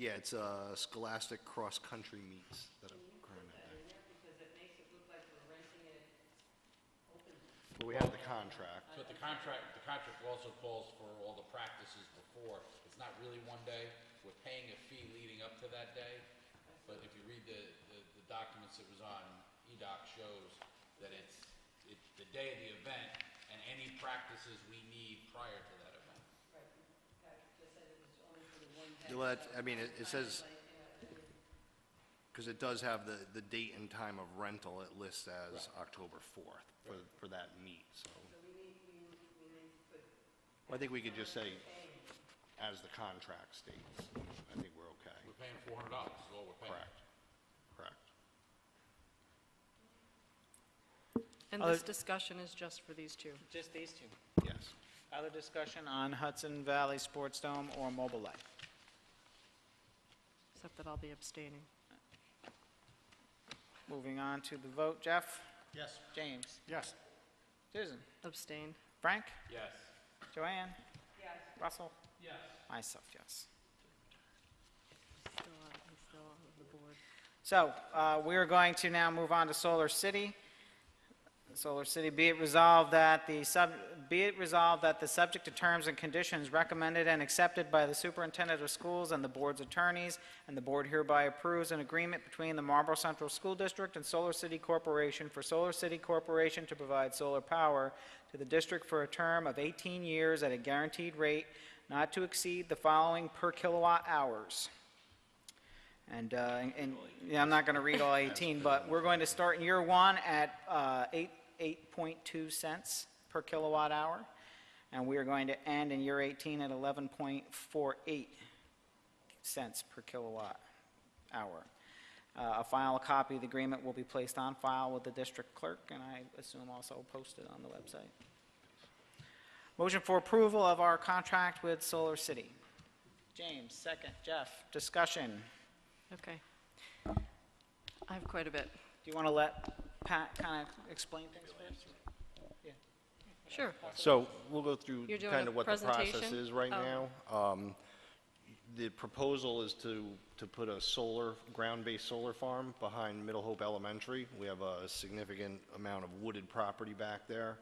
Yeah, it's scholastic cross-country meets that are occurring that day. Because it makes it look like we're renting it open. But we have the contract. But the contract also calls for all the practices before. It's not really one day. We're paying a fee leading up to that day. But if you read the documents that was on, EDOC shows that it's the day of the event and any practices we need prior to that event. Right, Patrick just said it was only for the one day. Well, I mean, it says, because it does have the date and time of rental, it lists as October 4th for that meet, so. So we need to put, I think we could just say, as the contract states. I think we're okay. We're paying $400 is all we're paying. Correct. Correct. And this discussion is just for these two. Just these two. Yes. Other discussion on Hudson Valley Sports Dome or Mobile Life? Except that I'll be abstaining. Moving on to the vote. Jeff? Yes. James? Yes. Susan? Abstain. Frank? Yes. Joanne? yes, Russell? Yes. Myself, yes. Still on the board. So, we're going to now move on to Solar City. Solar City, be it resolved that the subject to terms and conditions recommended and accepted by the superintendent of schools and the board's attorneys, and the board hereby approves an agreement between the Marlboro Central School District and Solar City Corporation for Solar City Corporation to provide solar power to the district for a term of 18 years at a guaranteed rate not to exceed the following per kilowatt hours. And yeah, I'm not going to read all 18, but we're going to start in year one at 8.2 cents per kilowatt hour, and we are going to end in year 18 at 11.48 cents per kilowatt hour. A final copy of the agreement will be placed on file with the district clerk, and I assume also posted on the website. Motion for approval of our contract with Solar City. James, second. Jeff, discussion. Okay. I have quite a bit. Do you want to let Pat kind of explain things first? Yeah. Sure. So we'll go through You're doing kind a of what the process presentation? is right Oh. now. The proposal is to put a ground-based solar farm behind Middle Hope Elementary. We have a significant amount of wooded property back there.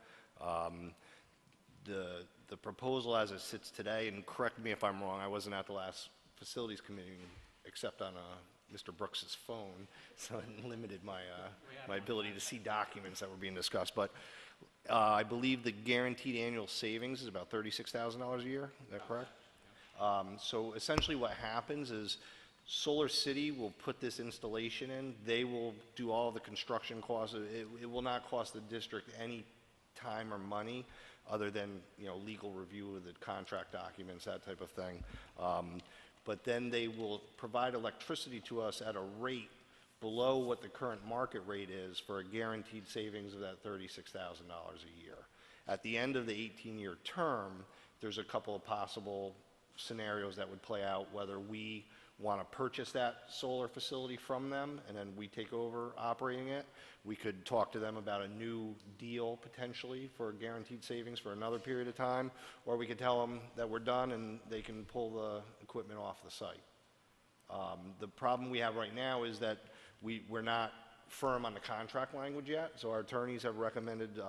The proposal as it sits today, and correct me if I'm wrong, I wasn't at the last facilities committee except on Mr. Brooks's phone, so it limited my ability to see documents that were being discussed. But I believe the guaranteed annual savings is about $36,000 a year. Is that correct? So essentially what happens is Solar City will put this installation in. They will do all the construction costs. It will not cost the district any time or money other than, legal review of the contract documents, that type of thing. But then they will provide electricity to us at a rate below what the current market rate is for a guaranteed savings of that $36,000 a year. At the end of the 18-year term, there's a couple of possible scenarios that would play out, whether we want to purchase that solar facility from them and then we take over operating it. We could talk to them about a new deal potentially for guaranteed savings for another period of time, or we could tell them that we're done and they can pull the equipment off the site. The problem we have right now is that we're not firm on the contract language yet, so our attorneys have recommended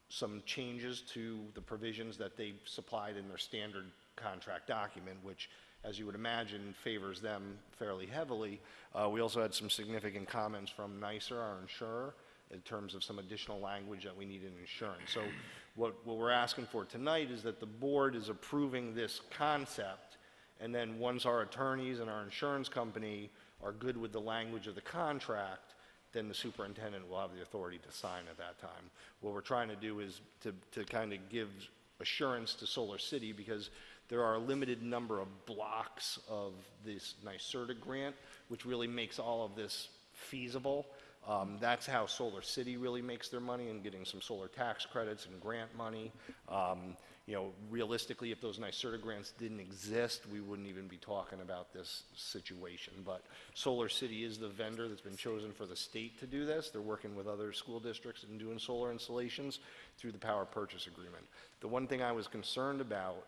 some changes to the provisions that they supplied in their standard contract document, which, as you would imagine, favors them fairly heavily. We also had some significant comments from NYSER, our insurer, in terms of some additional language that we need in insurance. So what we're asking for tonight is that the board is approving this concept, and then once our attorneys and our insurance company are good with the language of the contract, then the superintendent will have the authority to sign at that time. What we're trying to do is to kind of give assurance to Solar City, because there are a limited number of blocks of this NYSERDA grant, which really makes all of this feasible. That's how Solar City really makes their money, in getting some solar tax credits and grant money. Realistically, if those NYSERDA grants didn't exist, we wouldn't even be talking about this situation. But Solar City is the vendor that's been chosen for the state to do this. They're working with other school districts and doing solar installations through the power purchase agreement. The one thing I was concerned about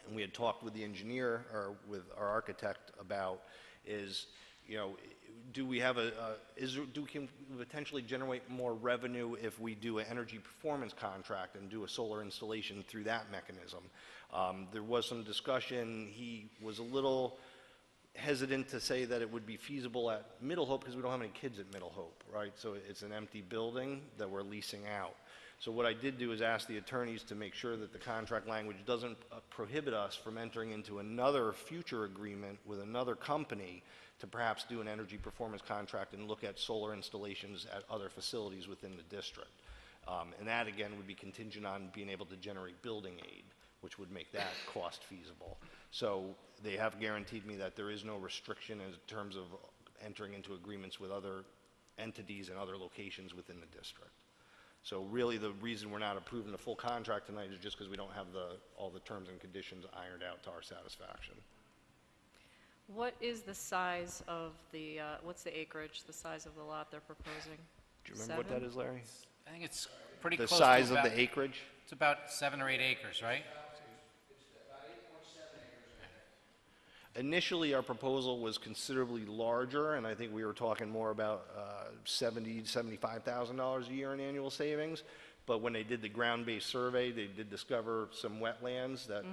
and we had talked with the engineer or with our architect about is, you know, do we have can we potentially generate more revenue if we do an energy performance contract and do a solar installation through that mechanism? There was some discussion. He was a little hesitant to say that it would be feasible at Middle Hope because we don't have any kids at Middle Hope, right? So it's an empty building that we're leasing out. So what I did do is ask the attorneys to make sure that the contract language doesn't prohibit us from entering into another future agreement with another company to perhaps do an energy performance contract and look at solar installations at other facilities within the district. And that, again, would be contingent on being able to generate building aid, which would make that cost feasible. So they have guaranteed me that there is no restriction in terms of entering into agreements with other entities and other locations within the district. So really the reason we're not approving the full contract tonight is just because we don't have all the terms and conditions ironed out to our satisfaction. What is the size of the, what's the acreage, the size of the lot they're proposing? Do you remember what that is, Larry? I think it's pretty The close to size of about- the acreage? It's about 7 or 8 acres, right? Initially, our proposal was considerably larger, and I think we were talking more about $70,000 to $75,000 a year in annual savings. But when they did the ground-based survey, they did discover some wetlands that,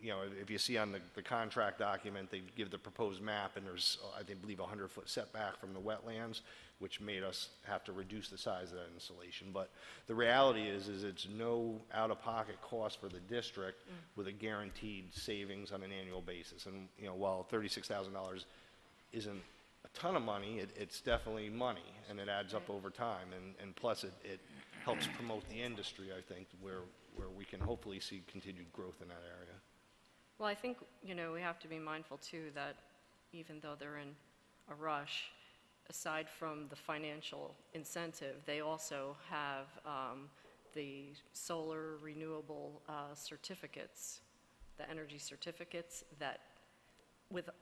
you know, if you see on the contract document, they give the proposed map, and there's, I believe, a 100-foot setback from the wetlands, which made us have to reduce the size of that installation. But the reality is it's no out-of-pocket cost for the district with a guaranteed savings on an annual basis. And, you know, while $36,000 isn't a ton of money, it's definitely money, and it adds up over time. And plus, it helps promote the industry, I think, where we can hopefully see continued growth in that area. Well, I think, you know, we have to be mindful, too, that even though they're in a rush, aside from the financial incentive, they also have the solar renewable certificates, the energy certificates, that with a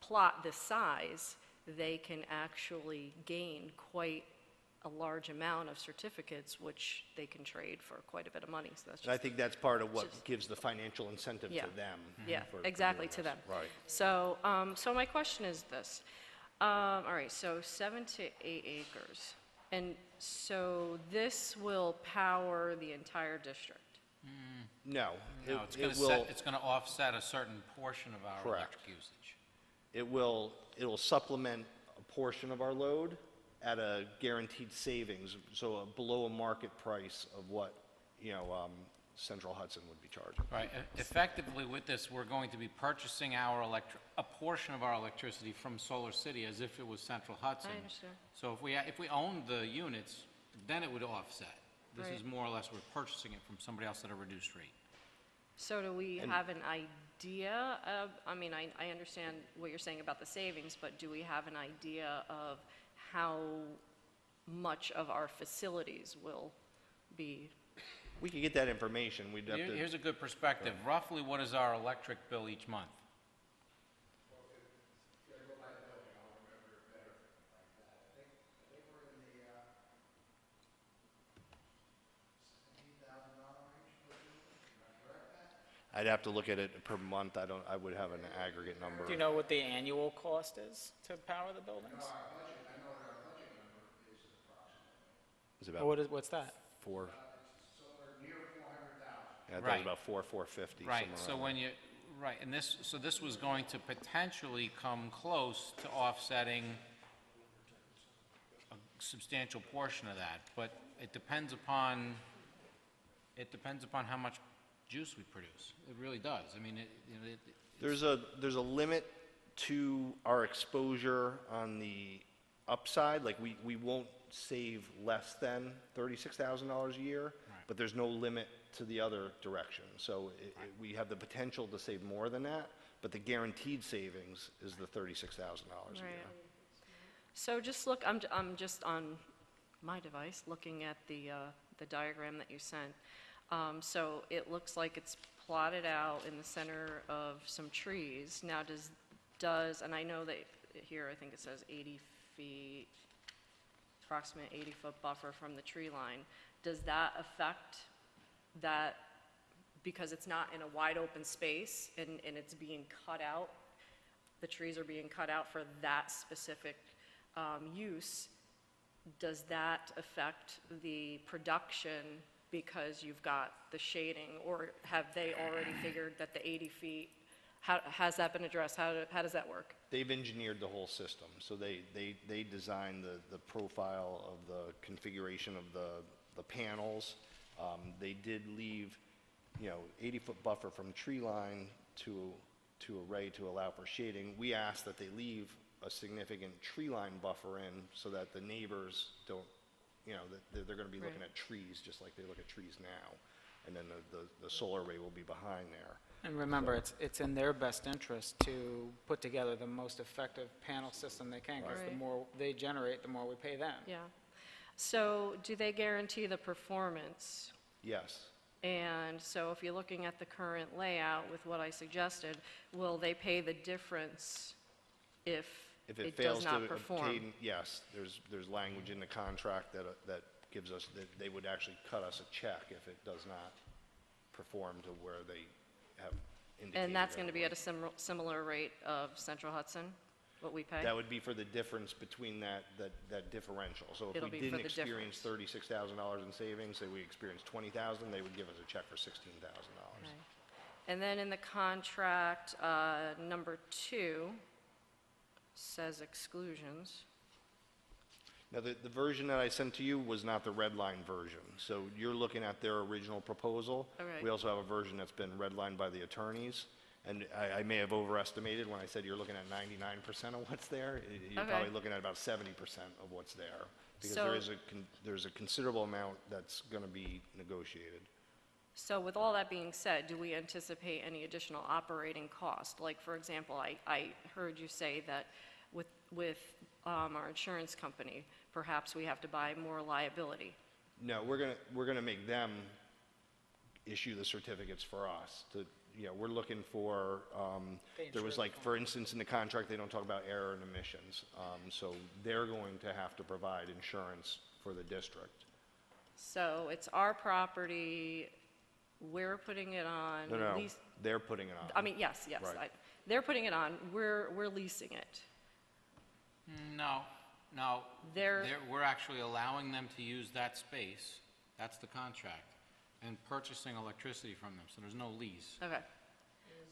plot this size, they can actually gain quite a large amount of certificates, which they can trade for quite a bit of money. So that's And I just, think that's part of what gives the financial incentive Yeah. to them. yeah, for exactly, doing to them. this. Right. So, so my question is this. All right, so 7 to 8 acres. And so this will power the entire district? No. No, it's going to offset a certain portion of our Correct. electric usage. It'll supplement a portion of our load at a guaranteed savings, so below a market price of what, you know, Central Hudson would be charging. Right. Effectively, with this, we're going to be purchasing a portion of our electricity from Solar City as if it was Central Hudson. I understand. So if we owned the units, then it would offset. This is Right. more or less we're purchasing it from somebody else at a reduced rate. So do we have an idea of, I mean, I understand what you're saying about the savings, but do we have an idea of how much of our facilities will be? We could get that information. We'd have to. Here's a good perspective. Roughly, what is our electric bill each month? I'd have to look at it per month. I would have an aggregate number. Do you know what the annual cost is to power the buildings? It's Or about what's that? 4. Yeah, I thought it was Right. about 450. Right, somewhere so around when you, right, and this was going to potentially come close to offsetting a substantial portion of that, but it depends upon how much juice we produce. It really does. I mean, There's a limit to our exposure on the upside. Like, we won't save less than $36,000 a year, but there's no limit to the other direction. So we have the potential to save more than that, but the guaranteed savings is the $36,000 a year. Right. So just look, I'm just on my device looking at the diagram that you sent. So it looks like it's plotted out in the center of some trees. Now does, and I know that here I think it says 80 feet, approximate 80-foot buffer from the tree line. Does that affect that because it's not in a wide open space and it's being cut out, the trees are being cut out for that specific use, does that affect the production because you've got the shading? Or have they already figured that the 80 feet, has that been addressed? How does that work? They've engineered the whole system, so they designed the profile of the configuration of the panels. They did leave, 80-foot buffer from tree line to array to allow for shading. We asked that they leave a significant tree line buffer in so that the neighbors don't, that they're gonna be looking Right. at trees just like they look at trees now. And then the solar array will be behind there. And remember, it's in their best interest to put together the most effective panel system they can, because the Right. more they generate, the more we pay them. Yeah. So do they guarantee the performance? Yes. And so if you're looking at the current layout with what I suggested, will they pay the difference if If it it does fails to not perform? obtain, yes, there's language in the contract that gives us, that they would actually cut us a check if it does not perform to where they have indicated. And that's going to be at otherwise. a similar rate of Central Hudson, what we pay? That would be for the difference between that differential. So if It'll we be for didn't the experience difference. $36,000 in savings, say we experienced $20,000, they would give us a check for $16,000. Okay. And then in the contract, number 2 says exclusions. Now, the version that I sent to you was not the red line version. So you're looking at their original proposal. Okay. We also have a version that's been redlined by the attorneys. And I may have overestimated when I said you're looking at 99% of what's there. You're Okay. probably looking at about 70% of what's there. Because So- there's a considerable amount that's going to be negotiated. So with all that being said, do we anticipate any additional operating cost? Like, for example, I heard you say that with our insurance company, perhaps we have to buy more liability. No, we're gonna make them issue the certificates for us to, we're looking for, there was like, for instance, in the contract, they don't talk about error and emissions. So they're going to have to provide insurance for the district. So it's our property, we're putting it on. No, lease- they're putting it on. I mean, yes, Right. they're putting it on, we're leasing it. No. They're- We're actually allowing them to use that space, that's the contract, and purchasing electricity from them, so there's no lease. Okay.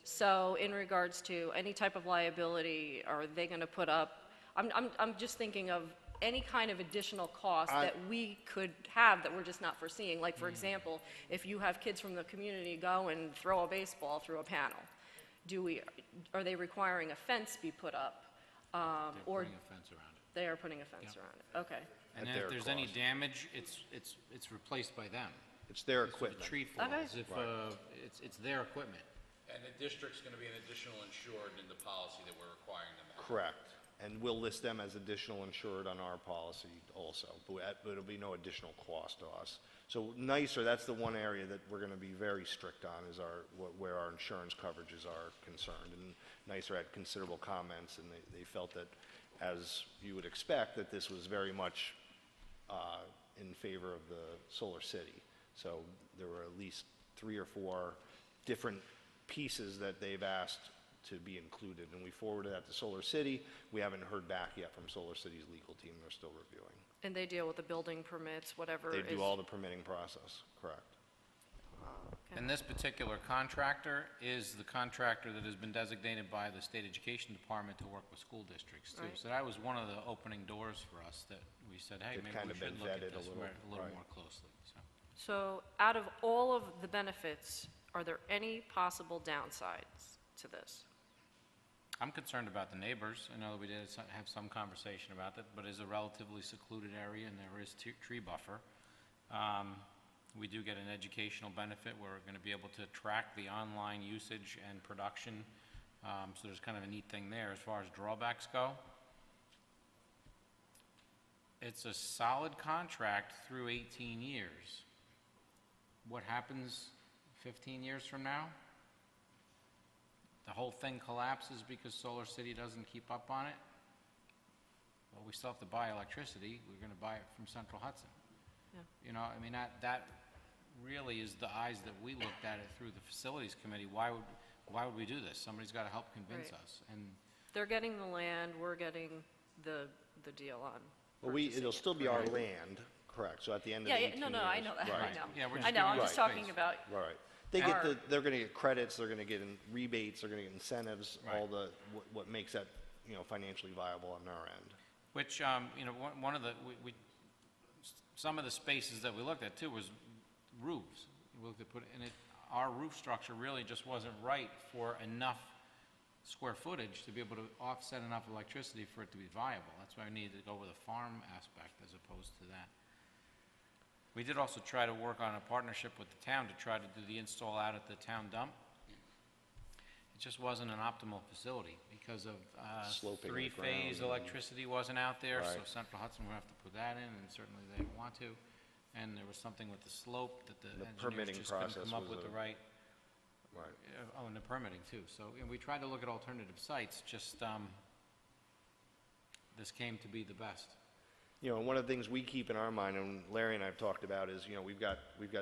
So in regards to any type of liability, are they going to put up, I'm just thinking of any kind of additional cost that we could have that we're just not foreseeing. Like, for example, if you have kids from the community go and throw a baseball through a panel, are they requiring a fence be put up? They're Or putting a fence around it. they are putting a fence around it? Okay. And At then their if there's any cost. damage, it's replaced by them. It's their If the equipment. tree falls, Okay. if, it's their equipment. And the district's gonna be an additional insured in the policy that we're requiring them to have. Correct. And we'll list them as additional insured on our policy also, but it'll be no additional cost to us. So nicer, that's the one area that we're gonna be very strict on, is where our insurance coverages are concerned. And nicer had considerable comments, and they felt that, as you would expect, that this was very much in favor of the Solar City. So there were at least 3 or 4 different pieces that they've asked to be included, and we forwarded that to Solar City. We haven't heard back yet from Solar City's legal team. They're still reviewing. And they deal with the building permits, whatever They is... do all the permitting process, correct. And this particular contractor is the contractor that has been designated by the State Education Department to work with school districts, too. Right. So that was one of the opening doors for us, that we said, hey, They've maybe kind we of been should look at vetted a this little, a little right. more closely, so. So out of all of the benefits, are there any possible downsides to this? I'm concerned about the neighbors. I know that we did have some conversation about that, but it's a relatively secluded area, and there is tree buffer. We do get an educational benefit. We're going to be able to track the online usage and production, so there's kind of a neat thing there. As far as drawbacks go, it's a solid contract through 18 years. What happens 15 years from now? The whole thing collapses because Solar City doesn't keep up on it? Well, we still have to buy electricity. We're going to buy it from Central Hudson. Yeah. You know, I mean, that really is the eyes that we looked at it through the facilities committee. Why would we do this? Somebody's got to help convince Right. us. And They're getting the land, we're getting the deal on Well, purchasing it'll it. still be our land, correct, so at the end of Yeah, the yeah, 18 no, years. no, I know that, I Right. know. Yeah, we're I just know, I'm giving just you talking space. about, Right. They're gonna get credits, they're gonna get rebates, they're gonna get incentives, all Right. what makes that, financially viable on our end. which, one of the, some of the spaces that we looked at too was roofs. We looked at our roof structure really just wasn't right for enough square footage to be able to offset enough electricity for it to be viable. That's why we needed to go with a farm aspect as opposed to that. We did also try to work on a partnership with the town to try to do the install out at the town dump. It just wasn't an optimal facility because of Sloping the three-phase ground. electricity wasn't out there, so Right. Central Hudson would have to put that in, and certainly they didn't want to. And there was something with the slope that the engineers permitting just couldn't process come up was with the a- right, Right. and the permitting too. So, we tried to look at alternative sites, just, this came to be the best. One of the things we keep in our mind, and Larry and I have talked about, is, we've got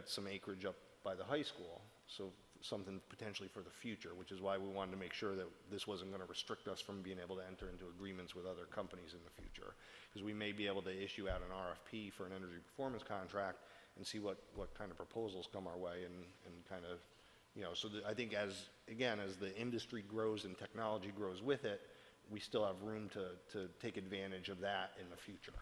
some acreage up by the high school, so something potentially for the future, which is why we wanted to make sure that this wasn't going to restrict us from being able to enter into agreements with other companies in the future. Because we may be able to issue out an RFP for an energy performance contract and see what kind of proposals come our way and kind of, so I think as the industry grows and technology grows with it, we still have room to take advantage of that in the future.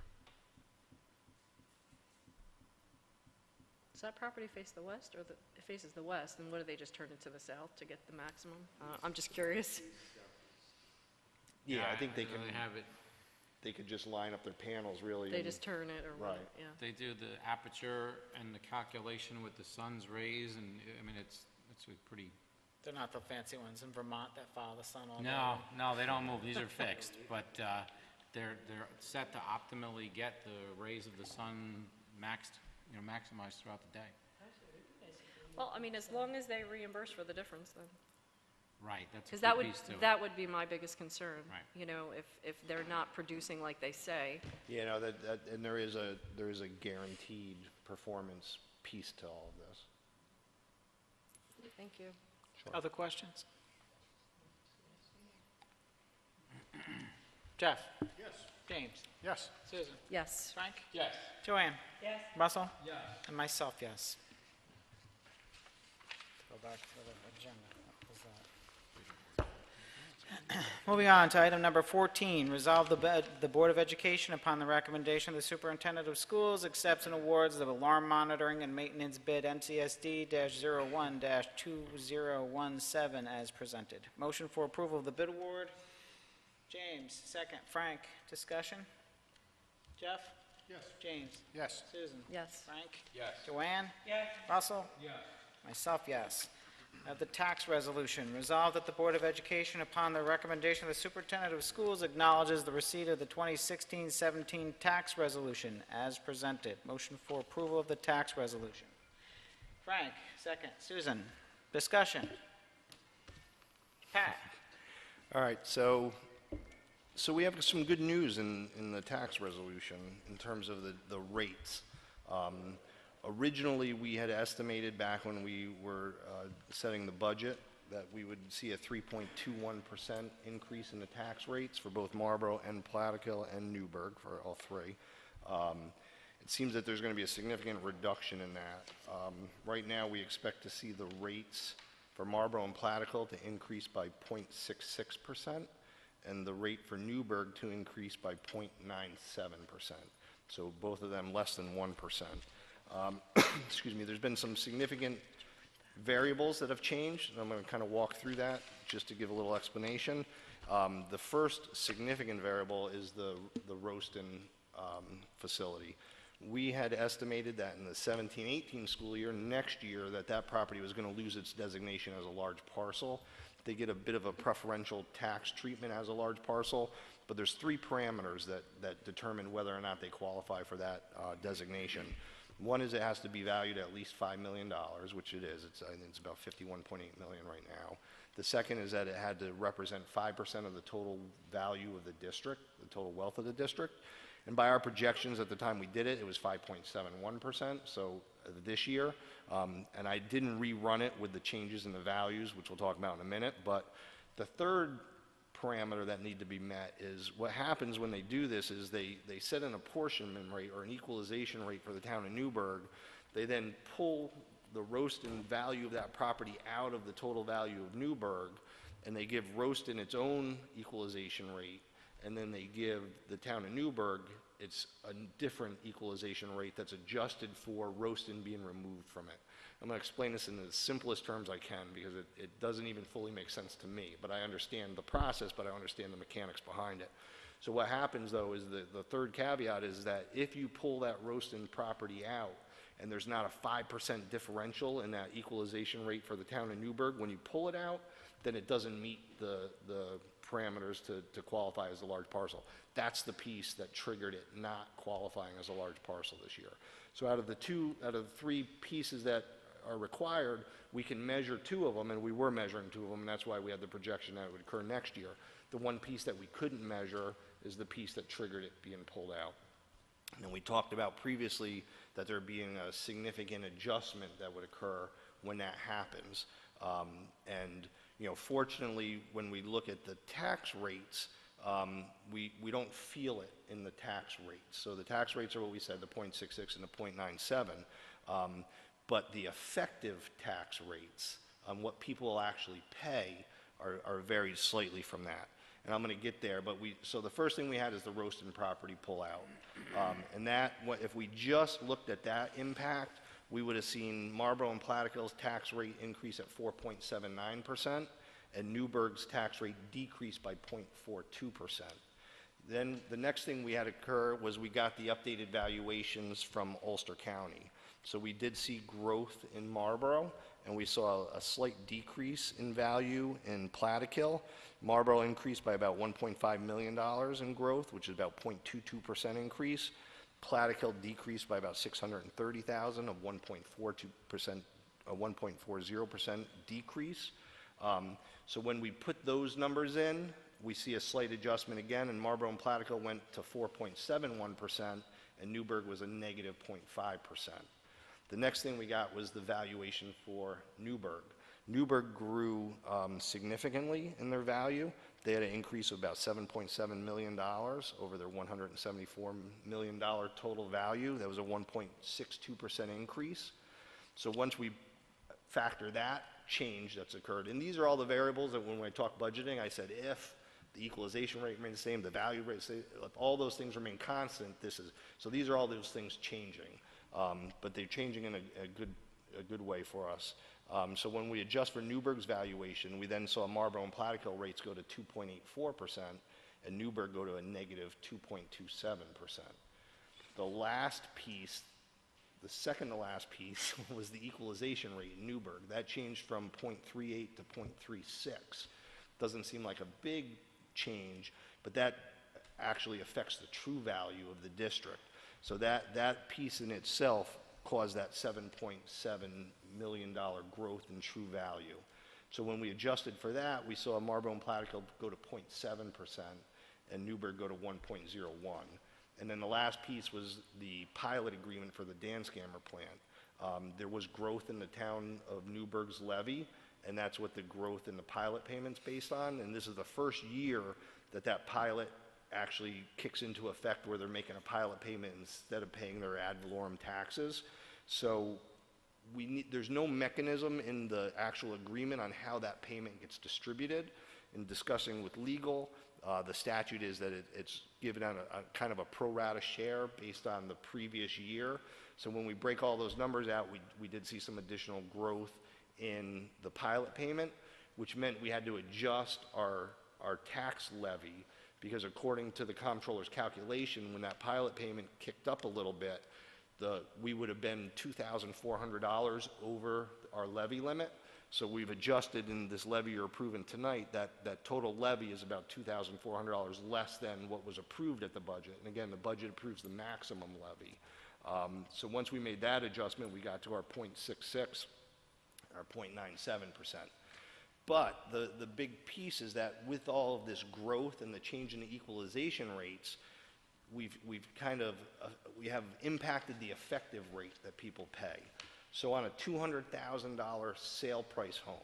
does that property face the west, or it faces the west, and what do they just turn it to the south to get the maximum? I'm just curious. Yeah, I think they don't can, really have it. they could just line up their panels really. They and- just turn it or what, Right. yeah. They do the aperture and the calculation with the sun's rays, and, it's pretty. They're not the fancy ones in Vermont that follow the sun all day. No, they don't move, these are fixed, but, they're set to optimally get the rays of the sun maximized throughout the day. Well, as long as they reimburse for the difference, then. Right, that's a Because key piece to it. that would be my biggest concern. Right. If they're not producing like they say. And there is a guaranteed performance piece to all of this. Thank you. Other questions? Jeff? Yes. James? Yes. Susan? Yes. Frank? Yes. Joanne? Yes. Russell? Yes. And myself, yes. Go back to the agenda. What was that? Moving on to item number 14, resolve the Board of Education, upon the recommendation of the Superintendent of Schools, accepts and awards the alarm monitoring and maintenance bid MCSD-01-2017 as presented. Motion for approval of the bid award. James, second. Frank, discussion? Jeff? Yes. James? Yes. Susan? Yes. Frank? Yes. Joanne? Yes. Russell? Yes. Myself, yes. The tax resolution. Resolved that the Board of Education, upon the recommendation of the Superintendent of Schools, acknowledges the receipt of the 2016-17 tax resolution as presented. Motion for approval of the tax resolution. Frank, second. Susan, discussion. Pat? All right, so we have some good news in the tax resolution in terms of the rates. Originally, we had estimated back when we were setting the budget that we would see a 3.21% increase in the tax rates for both Marlboro and Plattekill and Newburgh, for all three. It seems that there's going to be a significant reduction in that. Right now, we expect to see the rates for Marlboro and Plattekill to increase by 0.66%, and the rate for Newburgh to increase by 0.97%. So both of them less than 1%. Excuse me, there's been some significant variables that have changed, and I'm going to kind of walk through that just to give a little explanation. The first significant variable is the Roaston facility. We had estimated that in the 17-18 school year, next year, that property was going to lose its designation as a large parcel. They get a bit of a preferential tax treatment as a large parcel, but there's three parameters that determine whether or not they qualify for that designation. One is it has to be valued at least $5 million, which it is. I think it's about $51.8 million right now. The second is that it had to represent 5% of the total value of the district, the total wealth of the district. And by our projections at the time we did it, it was 5.71%, so this year. And I didn't rerun it with the changes in the values, which we'll talk about in a minute. But the third parameter that need to be met is what happens when they do this is they set an apportionment rate or an equalization rate for the town of Newburgh. They then pull the Roaston value of that property out of the total value of Newburgh, and they give Roaston its own equalization rate, and then they give the town of Newburgh it's a different equalization rate that's adjusted for Roaston being removed from it. I'm going to explain this in the simplest terms I can because it doesn't even fully make sense to me, but I understand the process, but I understand the mechanics behind it. So what happens though is the third caveat is that if you pull that Roaston property out and there's not a 5% differential in that equalization rate for the town of Newburgh, when you pull it out, then it doesn't meet the parameters to qualify as a large parcel. That's the piece that triggered it not qualifying as a large parcel this year. So out of the three pieces that are required, we can measure two of them, and we were measuring two of them, and that's why we had the projection that it would occur next year. The one piece that we couldn't measure is the piece that triggered it being pulled out. And we talked about previously that there being a significant adjustment that would occur when that happens. And you know, fortunately, when we look at the tax rates, we don't feel it in the tax rates. So the tax rates are what we said, the 0.66 and the 0.97. But the effective tax rates on what people will actually pay are varied slightly from that. And I'm going to get there, but so the first thing we had is the Roaston property pullout. And that, if we just looked at that impact, we would have seen Marlborough and Plattekill's tax rate increase at 4.79%, and Newburgh's tax rate decrease by 0.42%. Then the next thing we had occur was we got the updated valuations from Ulster County. So we did see growth in Marlborough, and we saw a slight decrease in value in Plattekill. Marlborough increased by about $1.5 million in growth, which is about 0.22% increase. Plattekill decreased by about $630,000 of 1.42%, a 1.40% decrease. So when we put those numbers in, we see a slight adjustment again, and Marlborough and Plattekill went to 4.71%, and Newburgh was a negative 0.5%. The next thing we got was the valuation for Newburgh. Newburgh grew significantly in their value. They had an increase of about $7.7 million over their $174 million total value. That was a 1.62% increase. So once we factor that change that's occurred, and these are all the variables that when I talk budgeting, I said if the equalization rate remains the same, the value rate, if all those things remain constant, so these are all those things changing. But they're changing in a good way for us. So when we adjust for Newburgh's valuation, we then saw Marlborough and Plattekill rates go to 2.84% and Newburgh go to a negative 2.27%. The last piece, the second to last piece, was the equalization rate in Newburgh. That changed from 0.38 to 0.36. Doesn't seem like a big change, but that actually affects the true value of the district. So that piece in itself caused that $7.7 million growth in true value. So when we adjusted for that, we saw Marlborough and Plattekill go to 0.7% and Newburgh go to 1.01. And then the last piece was the pilot agreement for the Danskammer plant. There was growth in the town of Newburgh's levy, and that's what the growth in the pilot payment's based on. And this is the first year that pilot actually kicks into effect where they're making a pilot payment instead of paying their ad valorem taxes. So there's no mechanism in the actual agreement on how that payment gets distributed. In discussing with legal, the statute is that it's given on a kind of a pro rata share based on the previous year. So when we break all those numbers out, we did see some additional growth in the pilot payment, which meant we had to adjust our tax levy, because according to the comptroller's calculation, when that pilot payment kicked up a little bit, we would have been $2,400 over our levy limit. So we've adjusted in this levy you're approving tonight, that total levy is about $2,400 less than what was approved at the budget. And again, the budget approves the maximum levy. So once we made that adjustment, we got to our 0.66, or 0.97%. But the big piece is that with all of this growth and the change in the equalization rates, we've kind of, we have impacted the effective rate that people pay. So on a $200,000 sale price home,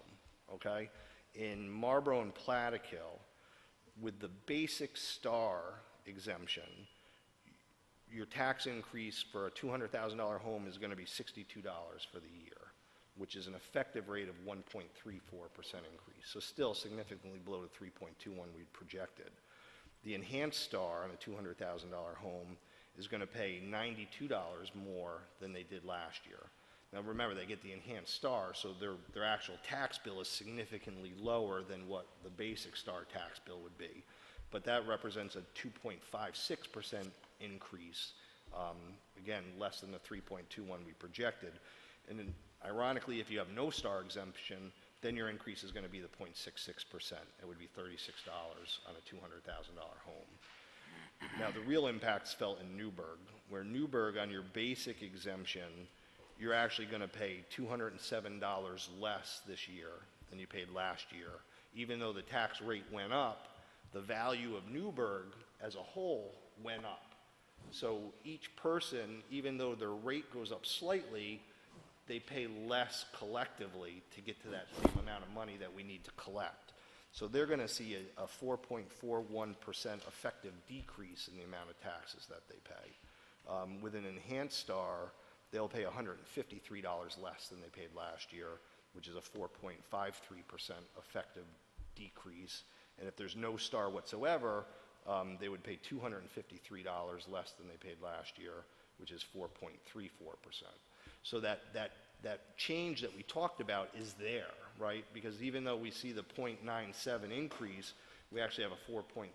okay, in Marlboro and Plattekill, with the basic star exemption, your tax increase for a $200,000 home is going to be $62 for the year, which is an effective rate of 1.34% increase. So still significantly below the 3.21 we'd projected. The enhanced star on a $200,000 home is going to pay $92 more than they did last year. Now remember, they get the enhanced star, so their actual tax bill is significantly lower than what the basic star tax bill would be. But that represents a 2.56% increase, again, less than the 3.21 we projected. And then, ironically, if you have no star exemption, then your increase is going to be the 0.66%. It would be $36 on a $200,000 home. Now, the real impact's felt in Newburgh, where Newburgh, on your basic exemption, you're actually going to pay $207 less this year than you paid last year. Even though the tax rate went up, the value of Newburgh as a whole went up. So each person, even though their rate goes up slightly, they pay less collectively to get to that same amount of money that we need to collect. So they're going to see a 4.41% effective decrease in the amount of taxes that they pay. With an enhanced star, they'll pay $153 less than they paid last year, which is a 4.53% effective decrease. And if there's no star whatsoever, they would pay $253 less than they paid last year, which is 4.34%. So that change that we talked about is there, right? Because even though we see the 0.97 increase, we actually have a 4 point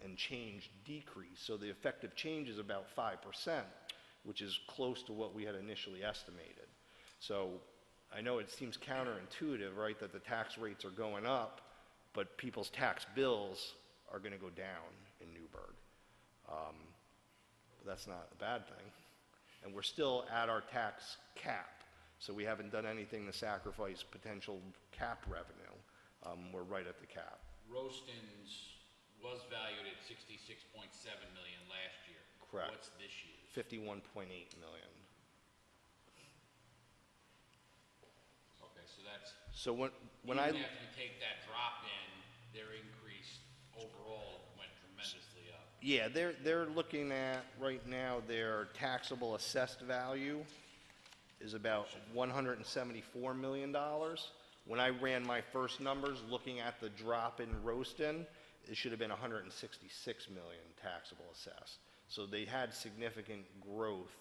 and change decrease. So the effective change is about 5%, which is close to what we had initially estimated. So I know it seems counterintuitive, right, that the tax rates are going up, but people's tax bills are going to go down in Newburgh. But that's not a bad thing. And we're still at our tax cap, so we haven't done anything to sacrifice potential cap revenue. We're right at the cap. Roaston's was valued at 66.7 million last year. Correct. What's this year? 51.8 million. Okay, so that's, So when even I, after you take that drop in, their increase overall went tremendously up. yeah, they're looking at, right now, their taxable assessed value is about $174 million. When I ran my first numbers, looking at the drop in Roaston, it should have been 166 million taxable assessed. So they had significant growth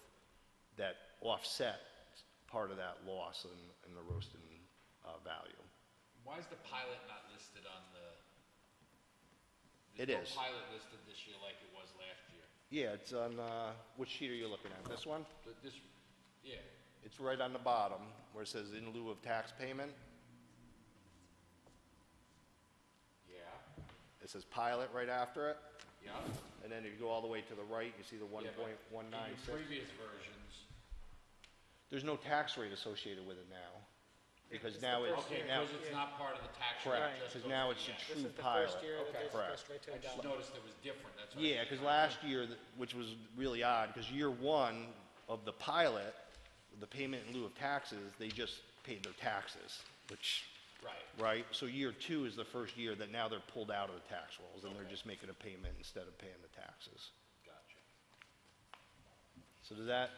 that offset part of that loss in the Roaston value. Why is the pilot not listed on the? It There's is. no pilot listed this year like it was last year. Yeah, it's on, which sheet are you looking at? This one? This, yeah. It's right on the bottom where it says in lieu of tax payment. Yeah. It says pilot right after it. Yeah. And then if you go all the way to the right, you see the Yeah, but 1.196. in your previous versions. There's no tax rate associated with it now. Because now it's, Okay, now, because it's not part of the tax rate. correct, just because goes now to it's the a end. true This is the pilot. first year that this Correct. goes straight to I a just dollar. noticed it was different, that's why. Yeah, because last year, which was really odd, because year one of the pilot, the payment in lieu of taxes, they just paid their taxes, which, Right. right? So year two is the first year that now they're pulled out of the tax rolls, and they're just making a payment instead of paying the taxes. Gotcha. So does that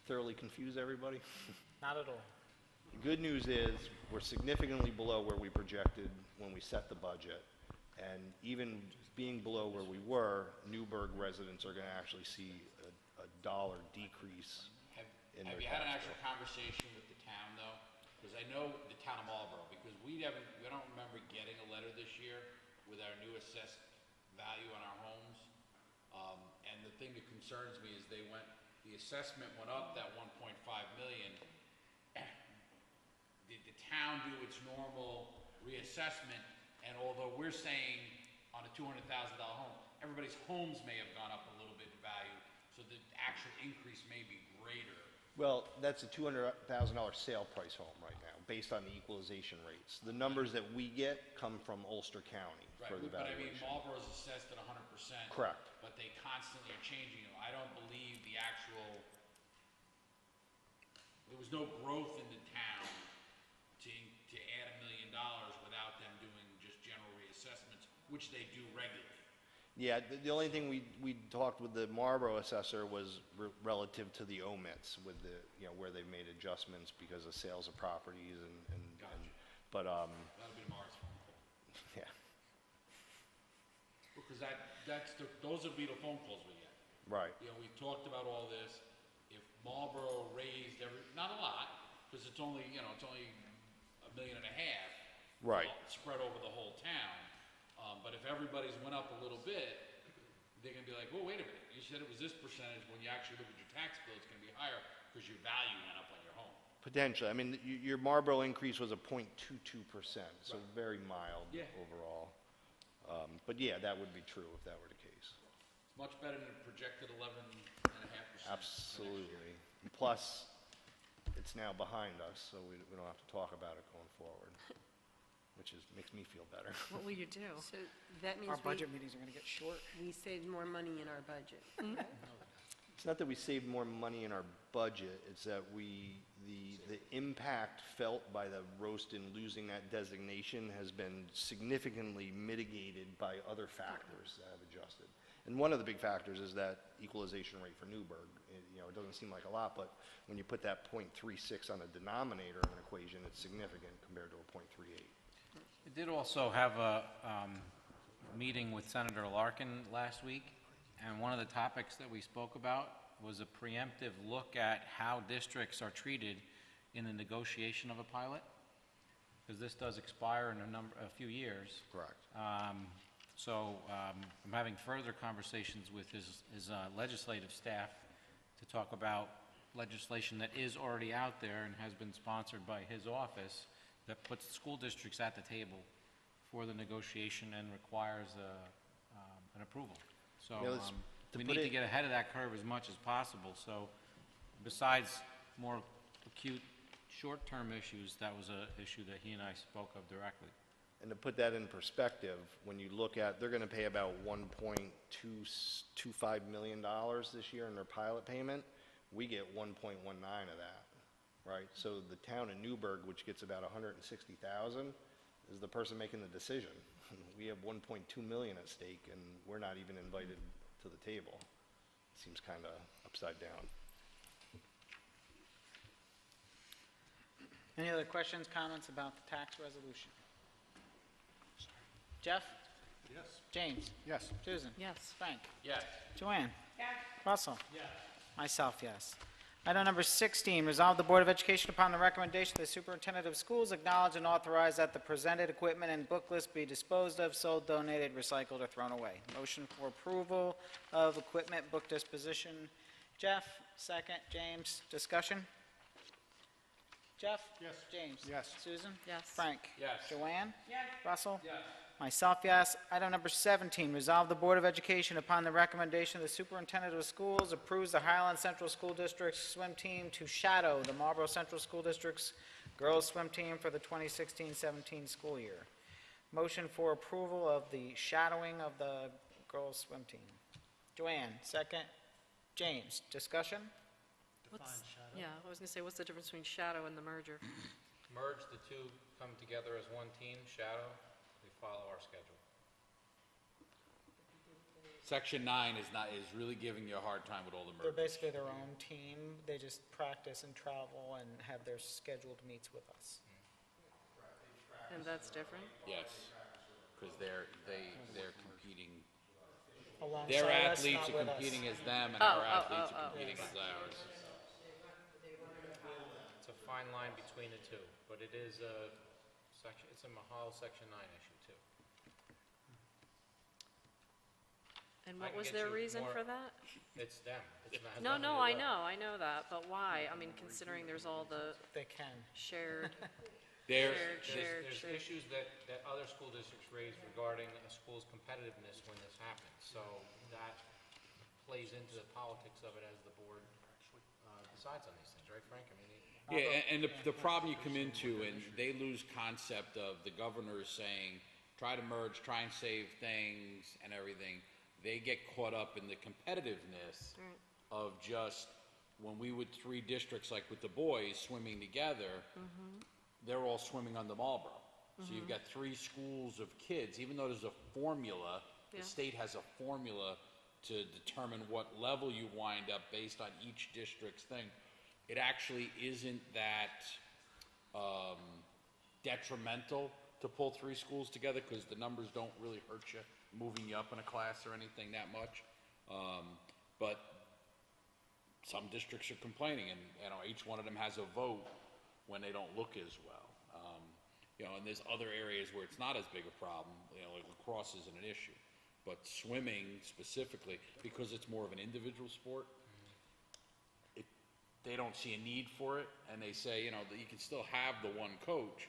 thoroughly confuse everybody? Not at all. The good news is, we're significantly below where we projected when we set the budget. And even being below where we were, Newburgh residents are gonna actually see a dollar decrease in their Have you had an tax actual conversation with the town, though? Because I know the town of Marlboro, because we don't remember getting a letter this year with our new assessed value on our homes. And the thing that concerns me is the assessment went up that 1.5 million. Did the town do its normal reassessment? And although we're saying on a $200,000 home, everybody's homes may have gone up a little bit in value, so the actual increase may be greater Well, that's a $200,000 sale price home right now, based on the equalization rates. The numbers that we get come from Ulster County for the But I mean, valuation. Marlboro's assessed at 100%. Correct. But they constantly are changing them. I don't believe the actual, there was no growth in the town to add $1 million without them doing just general reassessments, which they do regularly. Yeah, the only thing we talked with the Marlboro assessor was relative to the omits with the, where they made adjustments because of sales of properties but, That'll be tomorrow's phone call. yeah, Because those would be the phone calls we get. right. We've talked about all this. If Marlboro raised not a lot, because it's only $1.5 million. Right. Spread over the whole town. But if everybody's went up a little bit, they're gonna be like, well, wait a minute, you said it was this percentage, when you actually look at your tax bill, it's gonna be higher, because your value went up on your home. Potentially. I mean, your Marlboro increase was a 0.22%, so very mild Yeah. overall. But yeah, that would be true if that were the case. It's much better than a projected 11.5%. Absolutely. Plus, it's now behind us, so we don't have to talk about it going forward, which makes me feel better. What will you do? So that means Our budget meetings are going to get short. we saved more money in our budget. It's not that we saved more money in our budget, it's that the impact felt by the roast in losing that designation has been significantly mitigated by other factors that have adjusted. And one of the big factors is that equalization rate for Newburgh. It doesn't seem like a lot, but when you put that 0.36 on a denominator in an equation, it's significant compared to a 0.38. We did also have a meeting with Senator Larkin last week, and one of the topics that we spoke about was a preemptive look at how districts are treated in the negotiation of a pilot, because this does expire in a few years. Correct. I'm having further conversations with his legislative staff to talk about legislation that is already out there and has been sponsored by his office that puts school districts at the table for the negotiation and requires an approval. So Yeah, we need to get ahead of that curve as much as possible. So besides more acute short-term issues, that was an issue that he and I spoke of directly. And to put that in perspective, when you look at, they're going to pay about $1.25 million this year in their pilot payment. We get 1.19 of that, right? So the town of Newburgh, which gets about 160,000, is the person making the decision. We have 1.2 million at stake, and we're not even invited to the table. Seems kind of upside down. Any other questions, comments about the tax resolution? Jeff? Yes. James? Yes. Susan? Yes. Frank? Yes. Joanne? Yes. Russell? Yes. Myself, yes. Item number 16, resolve the Board of Education upon the recommendation of the superintendent of schools acknowledge and authorize that the presented equipment and book list be disposed of, sold, donated, recycled, or thrown away. Motion for approval of equipment book disposition. Jeff, second. James, discussion? Jeff? Yes. James? Yes. Susan? Yes. Frank? Yes. Joanne? Yes. Russell? Yes. Myself, yes. Item number 17, resolve the Board of Education upon the recommendation of the superintendent of schools approves the Highland Central School District swim team to shadow the Marlboro Central School District's girls swim team for the 2016-17 school year. Motion for approval of the shadowing of the girls swim team. Joanne, second. James, discussion? Yeah, I was gonna say, what's the difference between shadow and the merger? Merge the two, come together as one team, shadow, we follow our schedule. Section 9 is really giving you a hard time with all the They're mergers. basically their own team. They just practice and travel and have their scheduled meets with us. And that's different? Yes, because they're competing. Alongside Their us, athletes not are with us. competing as them, and Oh, our oh, athletes oh, are oh. competing as ours. It's a fine line between the two, but it is a section, it's a Mahal Section 9 issue too. And I what can was get their you reason more- for that? It's them. It's not, has No, nothing to no, do I with us. know, I know that, but why? I mean, considering there's all the They can. shared, There's, There's issues that other school districts raise regarding a school's competitiveness when this happens. So that plays into the politics of it as the board sides on these things, right, Frank? I mean, Yeah, and the problem you come into, and they lose concept of the governor is saying, try to merge, try and save things and everything. They get caught up in the competitiveness of just, when we would 3 districts, like with the boys swimming together, they're all swimming under Marlboro. So you've got 3 schools of kids, even though there's a formula, the state has a formula to determine what level you wind up based on each district's thing. It actually isn't that detrimental to pull 3 schools together, because the numbers don't really hurt you, moving you up in a class or anything that much. But some districts are complaining, and, you know, each one of them has a vote when they don't look as well. You know, and there's other areas where it's not as big a problem, you know, like lacrosse isn't an issue. But swimming specifically, because it's more of an individual sport, they don't see a need for it, and they say, you know, that you can still have the one coach,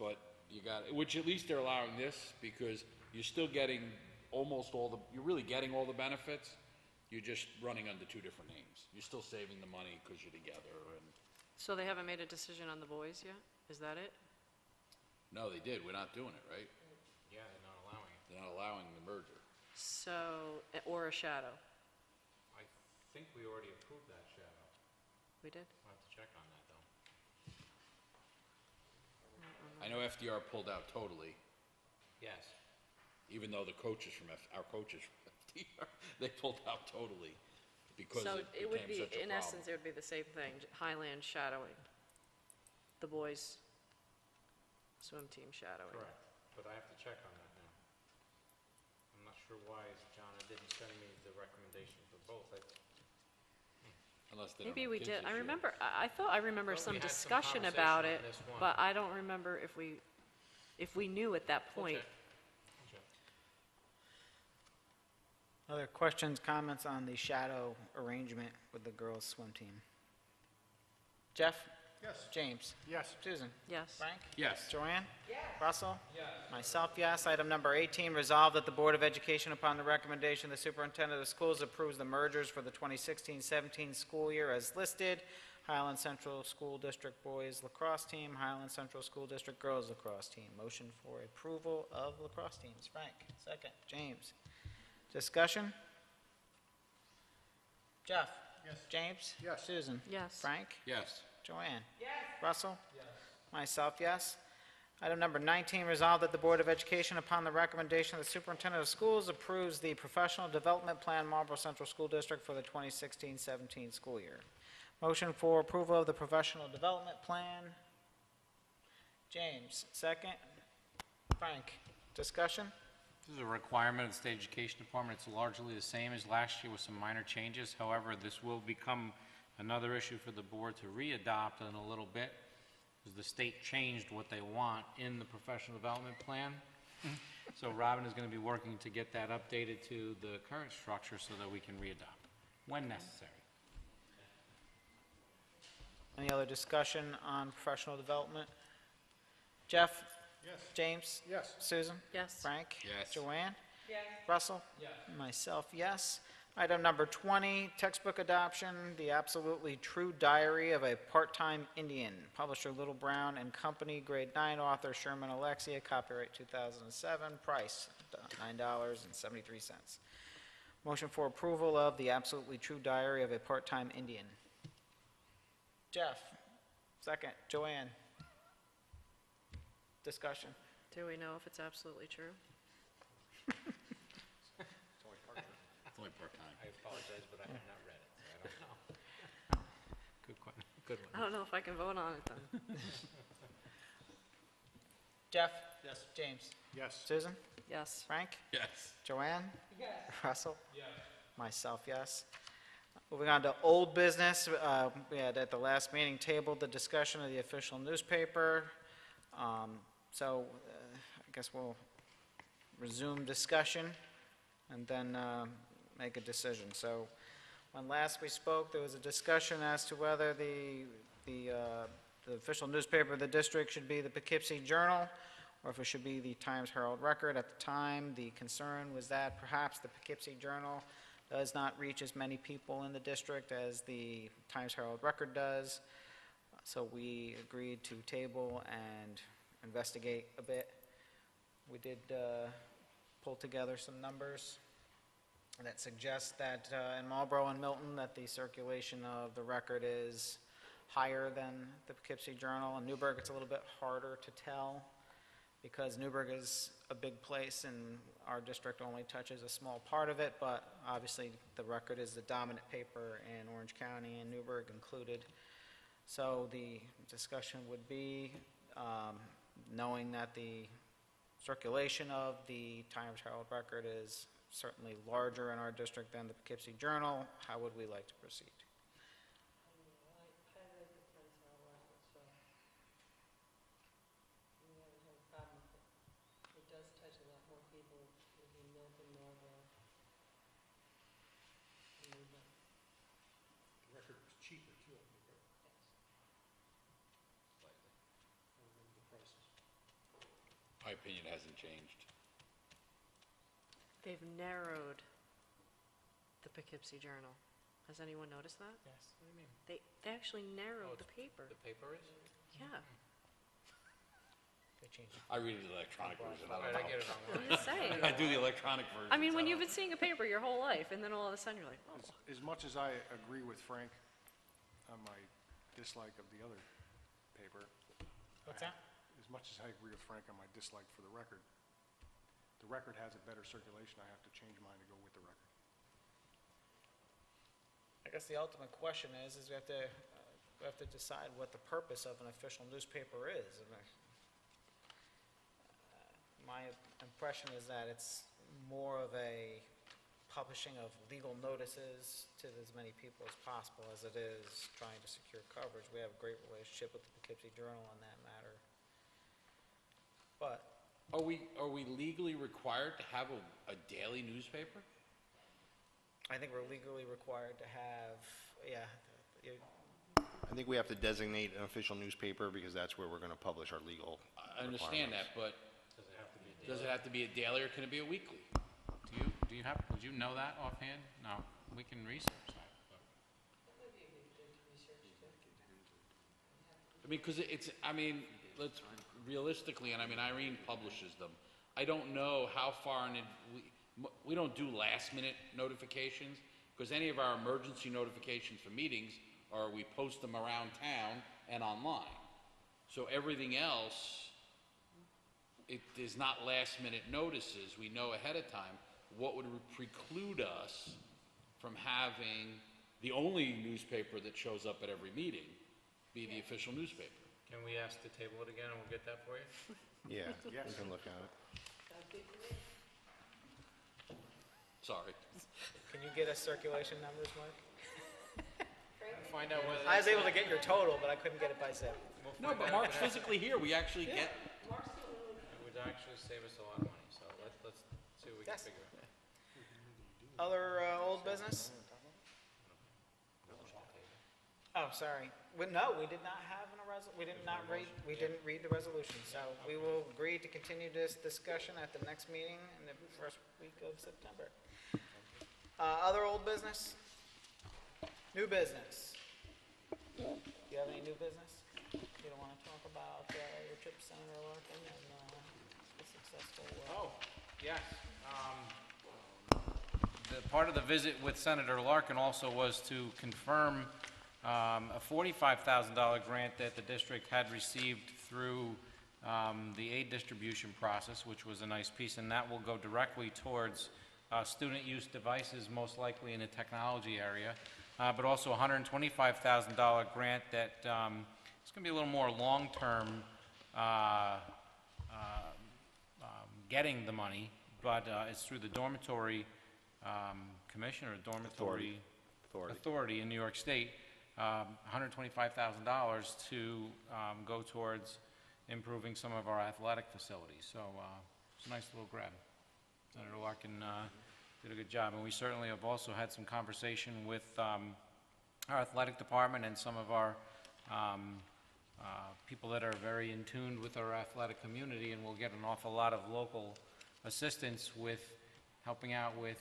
but you got, which at least they're allowing this, because you're still getting almost all the, you're really getting all the benefits, you're just running under 2 different names. You're still saving the money because you're together, and, So they haven't made a decision on the boys yet? Is that it? no, they did, we're not doing it, right? yeah, they're not allowing it. They're not allowing the merger. So, or a shadow? I think we already approved that shadow. We did? I'll have to check on that, though. I know FDR pulled out totally, Yes. even though the coaches from our coaches from FDR, they pulled out totally, because So it it would became be, such a in problem. essence, it would be the same thing, Highland shadowing, the boys' swim team shadowing. Correct, but I have to check on that now. I'm not sure why John didn't send me the recommendation for both. Unless they don't Maybe have we kids did, this I year. remember, I thought I remember Thought some we had some discussion conversation about on it, this one. but I don't remember if we knew at that We'll point. check. We'll check. Other questions, comments on the shadow arrangement with the girls' swim team? Jeff? Yes. James? Yes. Susan? Yes. Frank? Yes. Joanne? Yes. Russell? Yes. Myself, yes. Item number 18, resolved that the Board of Education, upon the recommendation of the Superintendent of Schools, approves the mergers for the 2016-17 school year as listed. Highland Central School District Boys Lacrosse Team, Highland Central School District Girls Lacrosse Team. Motion for approval of lacrosse teams. Frank, second. James. Discussion? Jeff? Yes. James? Yes. Susan? Yes. Frank? Yes. Joanne? Yes. Russell? Yes. Myself, yes. Item number 19, resolved that the Board of Education, upon the recommendation of the Superintendent of Schools, approves the Professional Development Plan Marlboro Central School District for the 2016-17 school year. Motion for approval of the Professional Development Plan. James, second. Frank, discussion? This is a requirement of the State Education Department. It's largely the same as last year with some minor changes. However, this will become another issue for the board to re-adopt in a little bit, because the state changed what they want in the professional development plan. So Robin is going to be working to get that updated to the current structure so that we can re-adopt when necessary. Any other discussion on professional development? Jeff? Yes. James? Yes. Susan? Yes. Frank? Yes. Joanne? Yes. Russell? Yes. Myself, yes. Item number 20, textbook adoption, The Absolutely True Diary of a Part-Time Indian. Publisher Little Brown and Company, grade 9, author Sherman Alexia, copyright 2007, price $9.73. Motion for approval of The Absolutely True Diary of a Part-Time Indian. Jeff, second. Joanne. Discussion. Do we know if it's absolutely true? It's only part-time. I apologize, but I have not read it, so I don't know. Good one, good one. I don't know if I can vote on it then. Jeff? Yes. James? Yes. Susan? Yes. Frank? Yes. Joanne? Yes. Russell? Yes. Myself, yes. Moving on to old business, we had at the last meeting tabled the discussion of the official newspaper. So I guess we'll resume discussion and then make a decision. So when last we spoke, there was a discussion as to whether the official newspaper of the district should be the Poughkeepsie Journal or if it should be the Times Herald Record. At the time, the concern was that perhaps the Poughkeepsie Journal does not reach as many people in the district as the Times Herald Record does. So we agreed to table and investigate a bit. We did pull together some numbers that suggest that in Marlboro and Milton, that the circulation of the Record is higher than the Poughkeepsie Journal. In Newburgh, it's a little bit harder to tell because Newburgh is a big place and our district only touches a small part of it, but obviously the Record is the dominant paper in Orange County and Newburgh included. So the discussion would be, knowing that the circulation of the Times Herald Record is certainly larger in our district than the Poughkeepsie Journal, how would we like to proceed? It does touch a lot more people in Milton, Marlboro. The record was cheaper too, I think, right? The prices. My opinion hasn't changed. They've narrowed the Poughkeepsie Journal. Has anyone noticed that? Yes. What do you mean? They actually narrowed the paper. The paper is? Yeah, They changed it. I read the electronic version, I Why don't did I get know. it wrong? I'm just saying. I do the electronic version. I mean, when you've been seeing a paper your whole life, and then all of a sudden you're like, oh. As much as I agree with Frank on my dislike of the other paper. What's that? As much as I agree with Frank on my dislike for the Record has a better circulation, I have to change mine to go with the Record. I guess the ultimate question is we have to decide what the purpose of an official newspaper is. And my impression is that it's more of a publishing of legal notices to as many people as possible as it is trying to secure coverage. We have a great relationship with the Poughkeepsie Journal on that matter. But Are we legally required to have a daily newspaper? I think we're legally required to have, I think we have to designate an official newspaper because that's where we're going to publish our legal I understand that, but does it have to be a daily or can it be a weekly? Would you know that offhand? No, we can research that. but- I mean, because let's realistically, and I mean, Irene publishes them. I don't know how far in it, we don't do last-minute notifications, because any of our emergency notifications for meetings are we post them around town and online. So everything else, it is not last-minute notices. We know ahead of time. What would preclude us from having the only newspaper that shows up at every meeting be the official newspaper? Can we ask to table it again and we'll get that for you? Yeah, Yes. we can look at it. Sorry. can you get us circulation numbers, Mark? Find out whether. I was able to get your total, but I couldn't get it by zip. No, but Mark's physically here. We actually get, It would actually save us a lot of money, so let's see what we can Yes. figure out. Other old business? Oh, sorry. No, we did not have we didn't read the resolution, so we will agree to continue this discussion at the next meeting in the first week of September. Other old business? New business? Do you have any new business? You don't want to talk about your trip to Senator Larkin and the successful... Oh, yes. The part of the visit with Senator Larkin also was to confirm a $45,000 grant that the district had received through the aid distribution process, which was a nice piece, and that will go directly towards student use devices, most likely in the technology area, but also a $125,000 grant that it's going to be a little more long-term getting the money, but it's through the dormitory commission or dormitory authority in New York State, $125,000 to go towards improving some of our athletic facilities. So it's a nice little grab. Senator Larkin did a good job, and we certainly have also had some conversation with our athletic department and some of our people that are very in tune with our athletic community, and we'll get an awful lot of local assistance with helping out with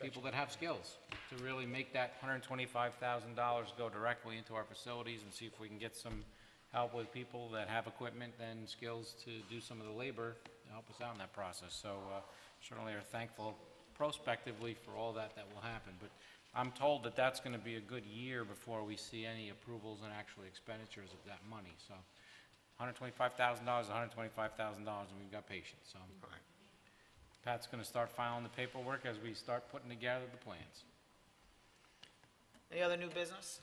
people that have skills, to really make that $125,000 go directly into our facilities and see if we can get some help with people that have equipment and skills to do some of the labor to help us out in that process. So certainly are thankful prospectively for all that will happen. But I'm told that that's going to be a good year before we see any approvals and actually expenditures of that money. So $125,000 is $125,000, and we've got patience. So Pat's going to start filing the paperwork as we start putting together the plans. Any other new business?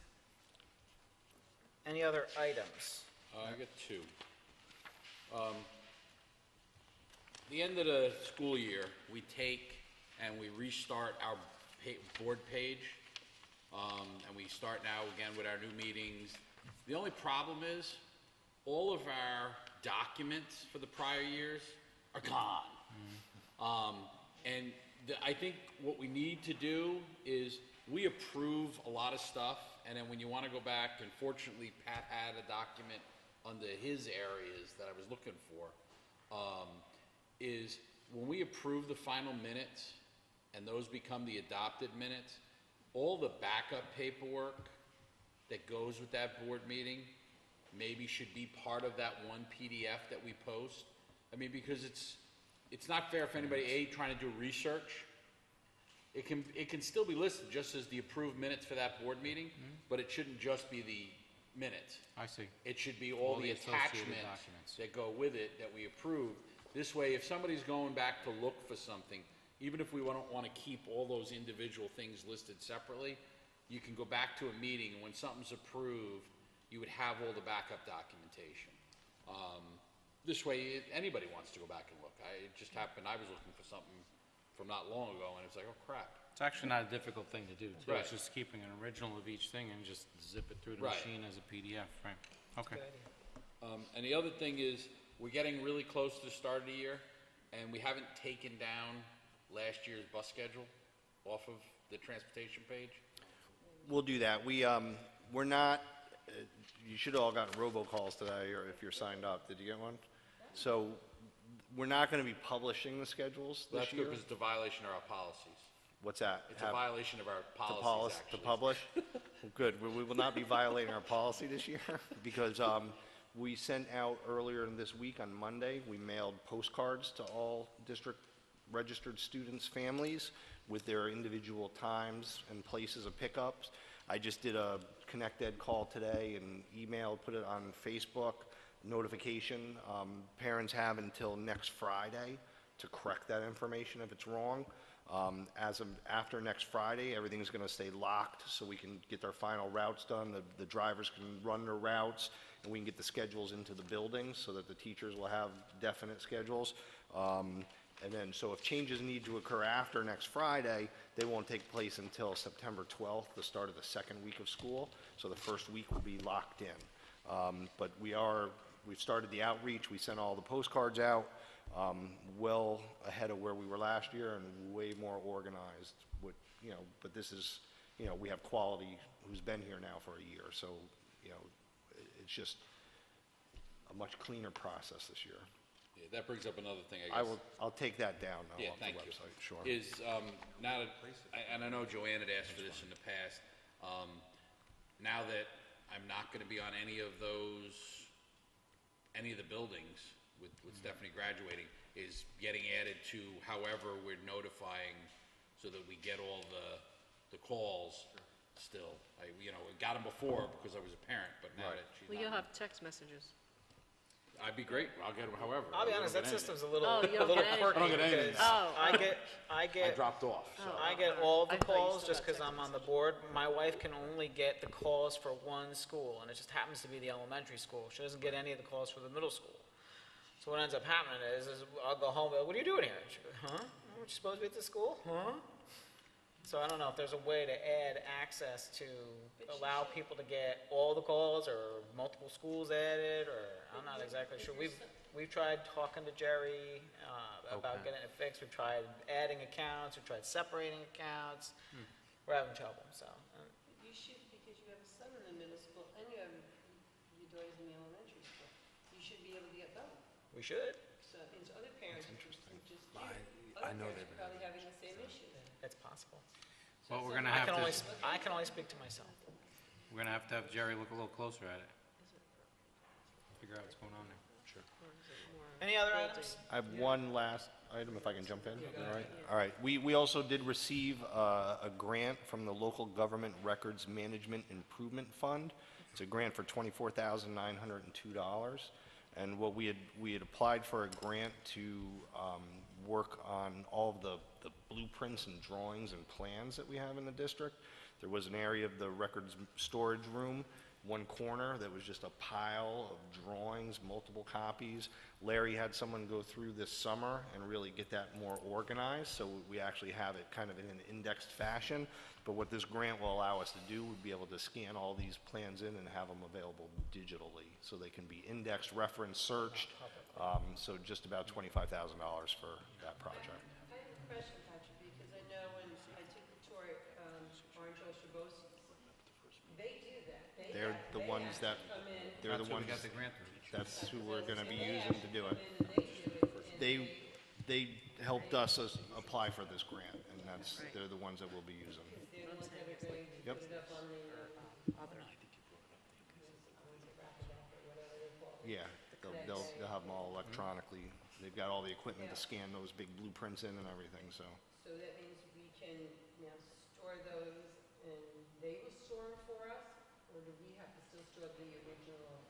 Any other items? I got two. The end of the school year, we take and we restart our board page, and we start now again with our new meetings. The only problem is, all of our documents for the prior years are gone. And I think what we need to do is, we approve a lot of stuff, and then when you want to go back, and fortunately Pat had a document under his areas that I was looking for, is when we approve the final minutes and those become the adopted minutes, all the backup paperwork that goes with that board meeting maybe should be part of that one PDF that we post. I mean, because it's not fair if anybody, trying to do research. It can still be listed just as the approved minutes for that board meeting, but it shouldn't just be the minutes. I see. It should be all the associated attachments documents. that go with it that we approve. This way, if somebody's going back to look for something, even if we don't want to keep all those individual things listed separately, you can go back to a meeting, and when something's approved, you would have all the backup documentation. This way, anybody wants to go back and look. It just happened, I was looking for something from not long ago, and it's like, oh crap. It's actually not a difficult thing to do, too. Right. It's just keeping an original of each thing and just zip it through the Right. machine as a PDF, right? Okay. And the other thing is, we're getting really close to the start of the year, and we haven't taken down last year's bus schedule off of the transportation page. We'll do that. We're not, you should have all gotten robocalls today, or if you're signed up. Did you get one? So we're not going to be publishing the schedules this That's year. good, because it's a violation of our policies. What's that? It's a violation of our To policies, actually. publish? Well, good. We will not be violating our policy this year, because we sent out earlier this week on Monday, we mailed postcards to all district registered students' families with their individual times and places of pickups. I just did a Connect Ed call today and emailed, put it on Facebook, notification. Parents have until next Friday to correct that information if it's wrong. As of after next Friday, everything's going to stay locked, so we can get our final routes done. The drivers can run their routes, and we can get the schedules into the buildings so that the teachers will have definite schedules. And then, so if changes need to occur after next Friday, they won't take place until September 12th, the start of the second week of school. So the first week will be locked in. But we've started the outreach. We sent all the postcards out, well ahead of where we were last year, and way more organized. But this is, we have quality who's been here now for a year. So, it's just a much cleaner process this year. Yeah, that brings up another thing, I guess. I'll take that down now Yeah, off the thank you. website, sure. Is, now that, and I know Joanne had asked for this in the past, now that I'm not gonna be on any of the buildings with Stephanie graduating, is getting added to however we're notifying, so that we get all the calls still. We got them before because I was a parent, but now that she's Well, not. you'll have text messages. I'd be great, I'll get them however. I'll be I honest, don't that get system's anything. a little, Oh, you a don't little get anything. quirky I don't get anything. because Oh, I I get, dropped off, so. I get all the I thought you calls still just got because text I'm on the board. My wife can only get the calls for one school, and it just happens to be the elementary school. She doesn't get any of the calls for the middle school. So what ends up happening is I'll go home, what are you doing here? She goes, huh? Aren't you supposed to be at the school? Huh? So I don't know if there's a way to add access to allow people to get all the calls or multiple schools added, or I'm not exactly sure. We've tried talking to Jerry about getting it fixed. We've tried adding accounts. We've tried separating accounts. We're having trouble, so. You should, because you have a son in the middle school and you have your daughters in the elementary school. You should be able to get both. We should. So that means other parents, who just I other know parents they've are probably having the same issue then. It's possible. possible. Well, we're gonna I have can only, to, I can only speak to myself. we're gonna have to have Jerry look a little closer at it. Figure out what's going on there. Sure. Any other items? I have one last item, if I can jump in. All right. All right. We also did receive a grant from the Local Government Records Management Improvement Fund. It's a grant for $24,902. And what we had applied for a grant to work on all of the blueprints and drawings and plans that we have in the district. There was an area of the records storage room, one corner, that was just a pile of drawings, multiple copies. Larry had someone go through this summer and really get that more organized, so we actually have it kind of in an indexed fashion. But what this grant will allow us to do would be able to scan all these plans in and have them available digitally, so they can be indexed, referenced, searched. So just about $25,000 for that project. I have a question, Patrick, because I know when I took the tour at Orange Ostrobosi's, they do that. They're the ones that, they're the That's who we ones, got the grant through. that's who we're gonna be using to do it. They helped us apply for this grant, and they're the ones that we'll be using. They're the ones that are going to Yep. put it up on the, Yeah, they'll have them all electronically. They've got all the equipment to scan those big blueprints in and everything, so. so that means we can now store those and they will store them for us? Or do we have to still store the original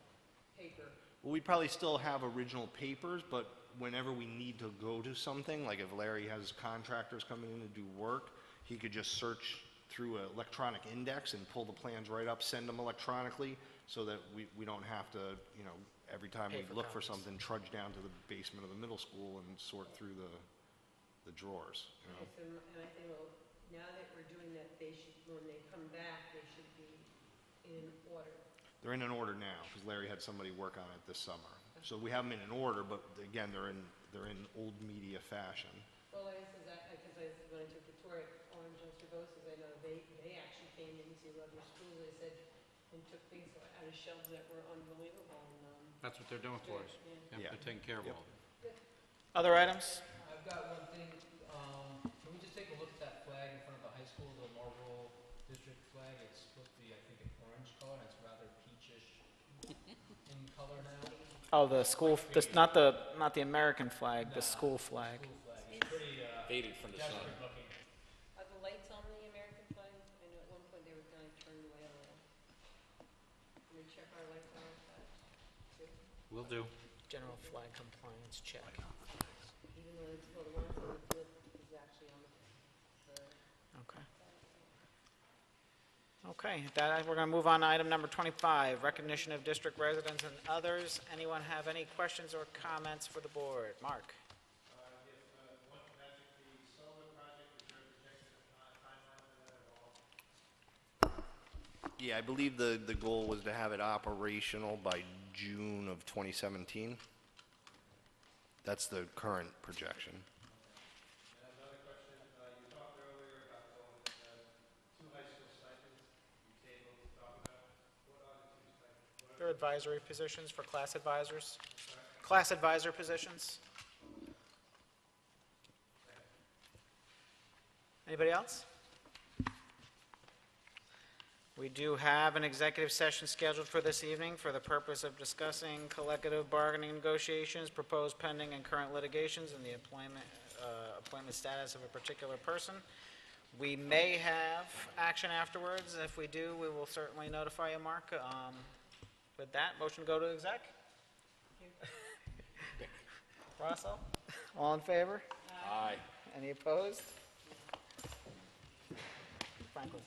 paper? Well, we'd probably still have original papers, but whenever we need to go to something, like if Larry has contractors coming in to do work, he could just search through an electronic index and pull the plans right up, send them electronically, so that we don't have to, every time we look for something, trudge down to the basement of the middle school and sort through the drawers, Okay, so, and I think, well, now that we're doing that, they should, when they come back, they should be in order. They're in an order now, because Larry had somebody work on it this summer. So we have them in an order, but again, they're in old media fashion. Well, like I said, because when I took the tour at Orange Ostrobosi's, I know they actually came into other schools, they said, and took things out of shelves that were unbelievable. That's what they're doing for us. Yeah. They're taking care of all of it. Other items? I've got one thing, can we just take a look at that flag in front of the high school, the Marlboro District flag? It's supposed to be, I think, an orange color, and it's rather peachish in color now. Oh, the school, not the American flag, the school flag. School flag, it's pretty, Faded from the sun. desperate looking. Are the lights on the American flag? I know at one point they were kind of turned away a little. Can we check our lights on our flags? too? Will do. General flag compliance check. Even though it's, well, the one on the flip is actually on the Okay. Okay, we're going to move on to item number 25, recognition of district residents and others. Anyone have any questions or comments for the board? Mark? Yeah, I believe the goal was to have it operational by June of 2017. That's the current projection. Another question, you talked earlier about going with two high school stipends, you tabled to talk about, what are the two stipends? They're advisory positions for class advisors. Class advisor positions. Anybody else? We do have an executive session scheduled for this evening for the purpose of discussing collective bargaining negotiations, proposed pending and current litigations, and the appointment status of a particular person. We may have action afterwards. If we do, we will certainly notify you, Mark. With that, motion to go to exec? Russell? All in favor? Aye. Any opposed? Frank was